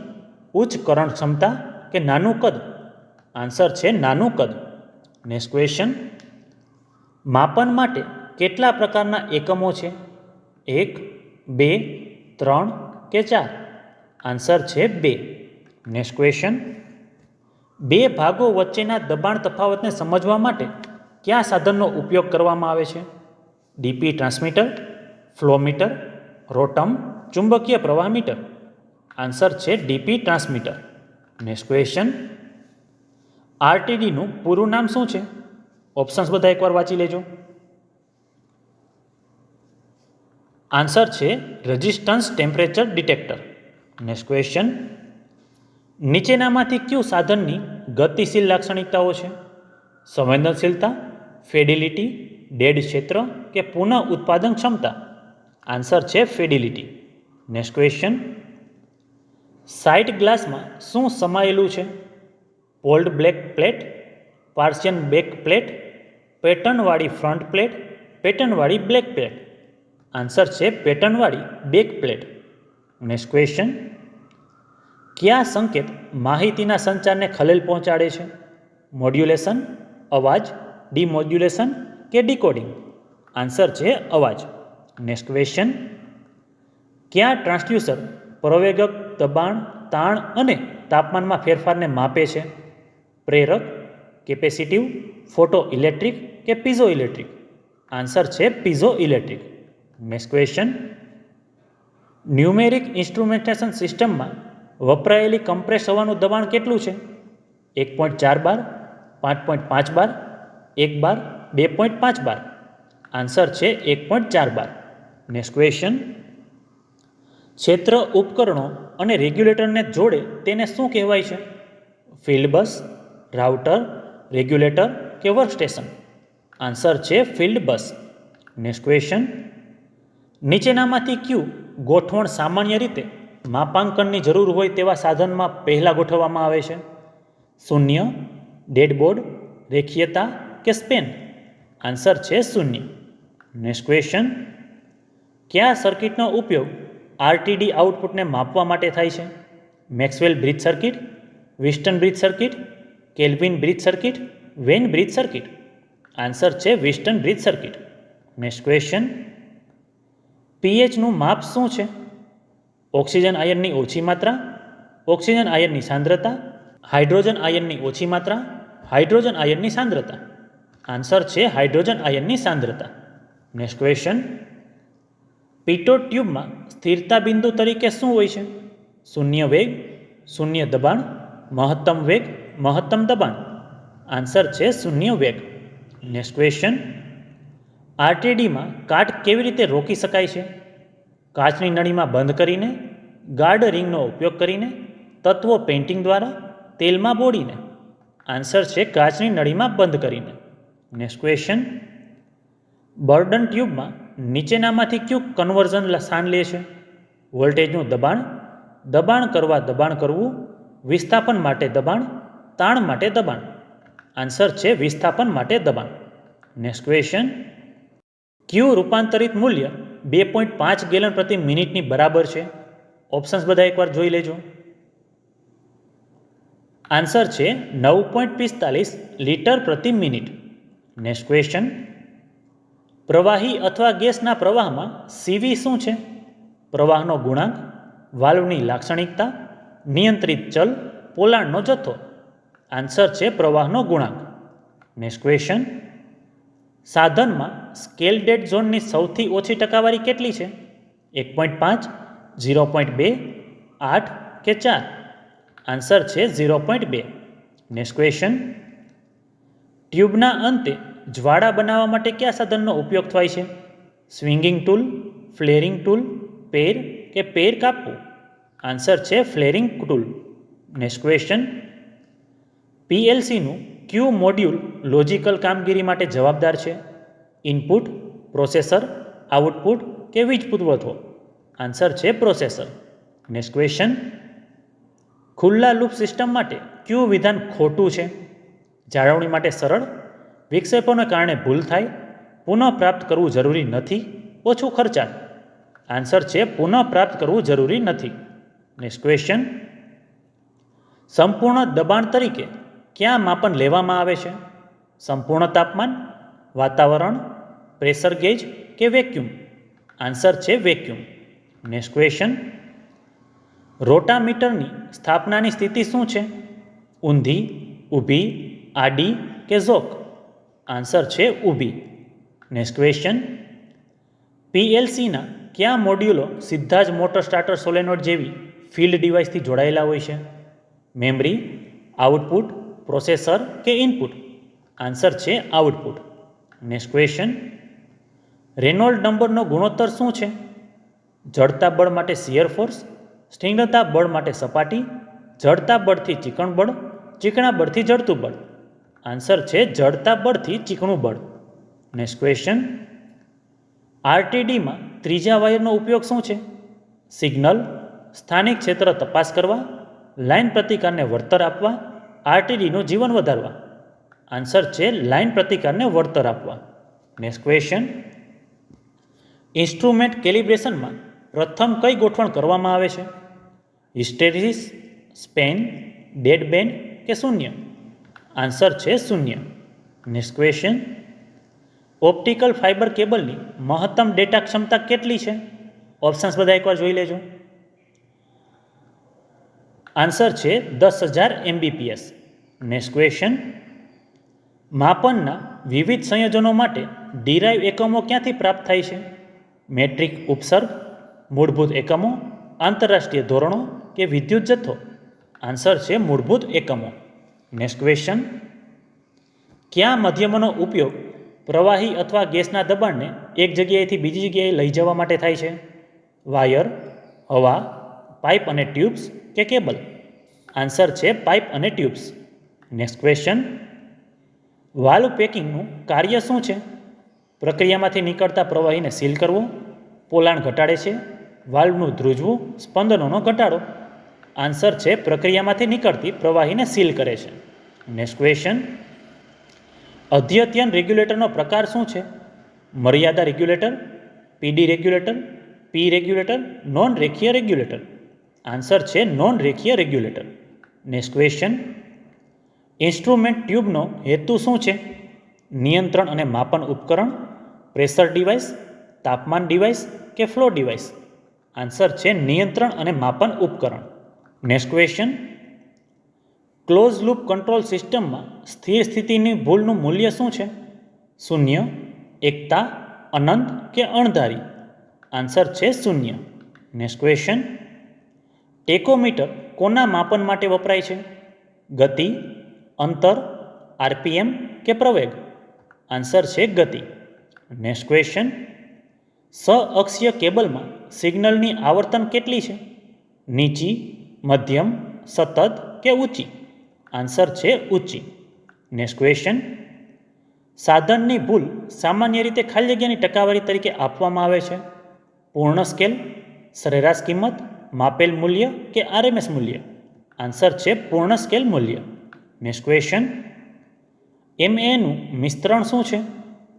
ઉચ્ચ કરંટ ક્ષમતા કે નાનું કદ? આન્સર છે નાનું કદ. નેક્સ્ટ ક્વેશ્ચન, માપન માટે કેટલા પ્રકારના એકમો છે? 1, 2, 3 કે 4? આન્સર છે 2. નેક્સ્ટ ક્વેશ્ચન, બે ભાગો વચ્ચેના દબાણ તફાવતને સમજવા માટે કયા સાધનનો ઉપયોગ કરવામાં આવે છે? ડીપી ટ્રાન્સમીટર, ફ્લોમીટર, રોટમ, ચુંબકીય પ્રવાહ મીટર? આન્સર છે ડીપી ટ્રાન્સમીટર. નેક્સ્ટ ક્વેશ્ચન, આરટીડીનું પૂરું નામ શું છે? ઓપ્શન્સ બધા એકવાર વાંચી લેજો. આન્સર છે resistance temperature detector. Next question, નીચેનામાંથી કયું સાધનની ગતિશીલ લાક્ષણિકતાઓ છે? સંવેદનશીલતા, ફેડિલિટી, ડેડ ક્ષેત્ર કે પુનઃ ઉત્પાદન ક્ષમતા? આન્સર છે ફેડિલિટી. નેક્સ્ટ ક્વેશ્ચન, સાઇટ ગ્લાસમાં શું સમાયેલું છે? પોલ્ડ બ્લેક પ્લેટ, પાર્શિયન બેક પ્લેટ, પેટર્નવાળી ફ્રન્ટ પ્લેટ, પેટર્નવાળી બ્લેક પ્લેટ? આન્સર છે પેટર્નવાળી બેક પ્લેટ. નેક્સ્ટ ક્વેશ્ચન, કયા સંકેત માહિતીના સંચારને ખલેલ પહોંચાડે છે? મોડ્યુલેશન, અવાજ, ડિમોડ્યુલેશન કે ડીકોડિંગ? આન્સર છે અવાજ. નેક્સ્ટ ક્વેશ્ચન, કયા ટ્રાન્સડ્યુસર પ્રવેગક, દબાણ, તાણ અને તાપમાનમાં ફેરફારને માપે છે? પ્રેરક, કેપેસિટિવ, ફોટો ઇલેક્ટ્રિક કે પીઝો ઇલેક્ટ્રિક? આન્સર છે piezo electric. Next question, numeric instrumentation સિસ્ટમમાં વપરાયેલી કમ્પ્રેસ હવાનું દબાણ કેટલું છે? 1.4 બાર, 5.5 બાર, 1 બાર, 2.5 બાર? આન્સર છે 1.4 બાર. નેક્સ્ટ ક્વેશ્ચન, ક્ષેત્ર ઉપકરણો અને રેગ્યુલેટરને જોડે તેને શું કહેવાય છે? ફિલ્ડ બસ, રાઉટર, રેગ્યુલેટર કે વર્કસ્ટેશન? આન્સર છે ફિલ્ડ બસ. નેક્સ્ટ ક્વેશ્ચન, નીચેનામાંથી કયું ગોઠવણ સામાન્ય રીતે માપાંકનની જરૂર હોય તેવા સાધનમાં પહેલાં ગોઠવવામાં આવે છે? શૂન્ય, ડેડબોર્ડ, રેખીયતા કે સ્પેન? આન્સર છે શૂન્ય. નેક્સ્ટ ક્વેશ્ચન, કયા સર્કિટનો ઉપયોગ આરટીડી આઉટપુટને માપવા માટે થાય છે? Maxwell bridge circuit, Wheatstone bridge circuit, Kelvin bridge circuit, Wien bridge circuit? Answer છે Wheatstone bridge circuit. Next question, પીએચનું માપ શું છે? ઓક્સિજન આયનની ઓછી માત્રા, ઓક્સિજન આયનની સાંદ્રતા, હાઇડ્રોજન આયનની ઓછી માત્રા, હાઇડ્રોજન આયનની સાંદ્રતા? આન્સર છે હાઇડ્રોજન આયનની સાંદ્રતા. નેક્સ્ટ ક્વેશ્ચન, પિટોટ ટ્યુબમાં સ્થિરતા બિંદુ તરીકે શું હોય છે? શૂન્ય વેગ, શૂન્ય દબાણ, મહત્તમ વેગ, મહત્તમ દબાણ? આન્સર છે શૂન્ય વેગ. નેક્સ્ટ ક્વેશ્ચન, આરટીડીમાં કાટ કેવી રીતે રોકી શકાય છે? કાચની નળીમાં બંધ કરીને, ગાર્ડ રિંગનો ઉપયોગ કરીને, તત્વો પેઇન્ટિંગ દ્વારા, તેલમાં બોળીને? આન્સર છે કાચની નળીમાં બંધ કરીને. નેક્સ્ટ ક્વેશ્ચન, બર્ડન ટ્યુબમાં નીચેનામાંથી કયું કન્વર્ઝન સ્થાન લે છે? વોલ્ટેજનું દબાણ, દબાણ કરવા દબાણ કરવું, વિસ્થાપન માટે દબાણ, તાણ માટે દબાણ. આન્સર છે વિસ્થાપન માટે દબાણ. નેક્સ્ટ ક્વેશ્ચન, કયું રૂપાંતરિત મૂલ્ય 2.5 ગેલન પ્રતિ મિનિટની બરાબર છે? ઓપ્શન્સ બધા એકવાર જોઈ લેજો. આન્સર છે 9.45 લીટર પ્રતિ મિનિટ. નેક્સ્ટ ક્વેશ્ચન, પ્રવાહી અથવા ગેસના પ્રવાહમાં સીવી શું છે? પ્રવાહનો ગુણાંક, વાલ્વની લાક્ષણિકતા, નિયંત્રિત ચલ, પોલાણનો જથ્થો. આન્સર છે પ્રવાહનો ગુણાંક. નેક્સ્ટ ક્વેશ્ચન, સાધનમાં સ્કેલ ડેડ ઝોનની સૌથી ઓછી ટકાવારી કેટલી છે? 1.5, 0.2, 8 કે 4? આન્સર છે 0.2. નેક્સ્ટ ક્વેશ્ચન, ટ્યુબના અંતે જ્વાળા બનાવવા માટે કયા સાધનનો ઉપયોગ થાય છે? સ્વિંગિંગ ટૂલ, ફ્લેરિંગ ટૂલ, પેર કે પેર કાપવું? આન્સર છે ફ્લેરિંગ ટૂલ. નેક્સ્ટ ક્વેશ્ચન, પીએલસીનું કયું મોડ્યુલ લોજિકલ કામગીરી માટે જવાબદાર છે? ઇનપુટ, પ્રોસેસર, આઉટપુટ કે વીજ પુરવઠો? આન્સર છે પ્રોસેસર. નેક્સ્ટ ક્વેશ્ચન, ખુલ્લા લૂપ સિસ્ટમ માટે કયું વિધાન ખોટું છે? જાળવણી માટે સરળ, વિક્ષેપોને કારણે ભૂલ થાય, પુનઃપ્રાપ્ત કરવું જરૂરી નથી, ઓછું ખર્ચાળ? આન્સર છે પુનઃપ્રાપ્ત કરવું જરૂરી નથી. નેક્સ્ટ ક્વેશ્ચન, સંપૂર્ણ દબાણ તરીકે ક્યાં માપન લેવામાં આવે છે? સંપૂર્ણ તાપમાન, વાતાવરણ, પ્રેશર ગેજ કે વેક્યુમ? આન્સર છે વેક્યુમ. નેક્સ્ટ ક્વેશ્ચન, રોટામીટરની સ્થાપનાની સ્થિતિ શું છે? ઊંધી, ઊભી, આડી કે ઝોક? આન્સર છે ઊભી. નેક્સ્ટ ક્વેશ્ચન, પીએલસીના કયા મોડ્યુલો સીધા જ મોટર સ્ટાર્ટર સોલેનોઇડ જેવી ફિલ્ડ ડિવાઇસથી જોડાયેલા હોય છે? મેમરી, આઉટપુટ, પ્રોસેસર કે ઇનપુટ? આન્સર છે આઉટપુટ. નેક્સ્ટ ક્વેશ્ચન, રેનોલ્ડ નંબરનો ગુણોત્તર શું છે? જડતા બળ માટે શિયર ફોર્સ, સ્નિગ્ધતા બળ માટે સપાટી, જડતા બળથી ચીકણ બળ, ચીકણા બળથી જડતું બળ? આન્સર છે જડતા બળથી ચીકણું બળ. નેક્સ્ટ ક્વેશ્ચન, આરટીડીમાં ત્રીજા વાયરનો ઉપયોગ શું છે? સિગ્નલ, સ્થાનિક ક્ષેત્ર તપાસ કરવા, લાઇન પ્રતિકારને વળતર આપવા, આરટીડીનું જીવન વધારવા? આન્સર છે લાઇન પ્રતિકારને વળતર આપવા. નેક્સ્ટ ક્વેશ્ચન, ઇન્સ્ટ્રુમેન્ટ કેલિબ્રેશનમાં પ્રથમ કઈ ગોઠવણ કરવામાં આવે છે? હિસ્ટેરિસિસ, સ્પેન, ડેડ બેન્ડ કે શૂન્ય? આન્સર છે શૂન્ય. નેક્સ્ટ ક્વેશ્ચન, ઓપ્ટિકલ ફાઇબર કેબલની મહત્તમ ડેટા ક્ષમતા કેટલી છે? ઓપ્શન્સ બધા એકવાર જોઈ લેજો. આન્સર છે 10,000 MBPS. નેક્સ્ટ ક્વેશ્ચન, માપનના વિવિધ સંયોજનો માટે ડિરાઇવ એકમો ક્યાંથી પ્રાપ્ત થાય છે? મેટ્રિક ઉપસર્ગ, મૂળભૂત એકમો, આંતરરાષ્ટ્રીય ધોરણો કે વિદ્યુત જથ્થો? આન્સર છે મૂળભૂત એકમો. નેક્સ્ટ ક્વેશ્ચન, કયા માધ્યમોનો ઉપયોગ પ્રવાહી અથવા ગેસના દબાણને એક જગ્યાએથી બીજી જગ્યાએ લઈ જવા માટે થાય છે? વાયર, હવા, પાઇપ અને ટ્યુબ્સ કે કેબલ? આન્સર છે પાઇપ અને ટ્યુબ્સ. નેક્સ્ટ ક્વેશ્ચન, વાલ્વ પેકિંગનું કાર્ય શું છે? પ્રક્રિયામાંથી નીકળતા પ્રવાહીને સીલ કરવો, પોલાણ ઘટાડે છે, વાલ્વનું ધ્રુજવું, સ્પંદનોનો ઘટાડો? આન્સર છે પ્રક્રિયામાંથી નીકળતી પ્રવાહીને સીલ કરે છે. નેક્સ્ટ ક્વેશ્ચન, અધ્યતન રેગ્યુલેટરનો પ્રકાર શું છે? મર્યાદા regulator, PD regulator, P regulator, non રેખીય રેગ્યુલેટર? આન્સર છે નોન રેખીય રેગ્યુલેટર. નેક્સ્ટ ક્વેશ્ચન, ઇન્સ્ટ્રુમેન્ટ ટ્યુબનો હેતુ શું છે? નિયંત્રણ અને માપન ઉપકરણ, પ્રેશર ડિવાઇસ, તાપમાન ડિવાઇસ કે ફ્લો ડિવાઇસ? આન્સર છે નિયંત્રણ અને માપન ઉપકરણ. Next question, close loop control સિસ્ટમમાં સ્થિર સ્થિતિની ભૂલનું મૂલ્ય શું છે? શૂન્ય, એકતા, અનંત કે અણધારી? આન્સર છે શૂન્ય. નેક્સ્ટ ક્વેશ્ચન, ટેકોમીટર કોના માપન માટે વપરાય છે? ગતિ, અંતર, આરપીએમ કે પ્રવેગ? આન્સર છે ગતિ. નેક્સ્ટ ક્વેશ્ચન, સઅક્ષીય કેબલમાં સિગ્નલની આવર્તન કેટલી છે? નીચી, મધ્યમ, સતત કે ઊંચી? આન્સર છે ઊંચી. નેક્સ્ટ ક્વેશ્ચન, સાધનની ભૂલ સામાન્ય રીતે ખાલી જગ્યાની ટકાવારી તરીકે આપવામાં આવે છે. પૂર્ણ સ્કેલ, સરેરાશ કિંમત, માપેલ મૂલ્ય કે આરએમએસ મૂલ્ય? આન્સર છે પૂર્ણ સ્કેલ મૂલ્ય. નેક્સ્ટ ક્વેશ્ચન, એમએનું મિશ્રણ શું છે?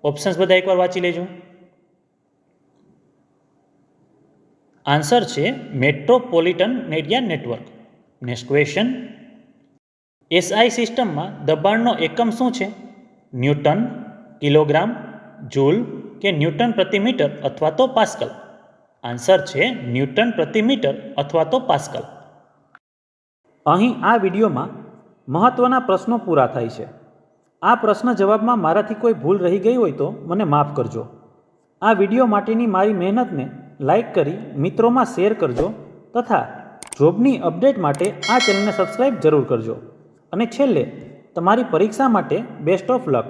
ઓપ્શન્સ બધા એકવાર વાંચી લેજો. આન્સર છે metropolitan area network. Next question, SI સિસ્ટમમાં દબાણનો એકમ શું છે? ન્યૂટન, કિલોગ્રામ, જૂલ કે ન્યૂટન પ્રતિ મીટર અથવા તો પાસ્કલ? આન્સર છે ન્યૂટન પ્રતિ મીટર અથવા તો પાસ્કલ. અહીં આ વિડીયોમાં મહત્ત્વના પ્રશ્નો પૂરા થાય છે. આ પ્રશ્ન જવાબમાં મારાથી કોઈ ભૂલ રહી ગઈ હોય તો મને માફ કરજો. આ વિડીયો માટેની મારી મહેનતને લાઈક કરી મિત્રોમાં શેર કરજો તથા જોબની અપડેટ માટે આ ચેનલને સબસ્ક્રાઈબ જરૂર કરજો. અને છેલ્લે તમારી પરીક્ષા માટે બેસ્ટ ઓફ લક.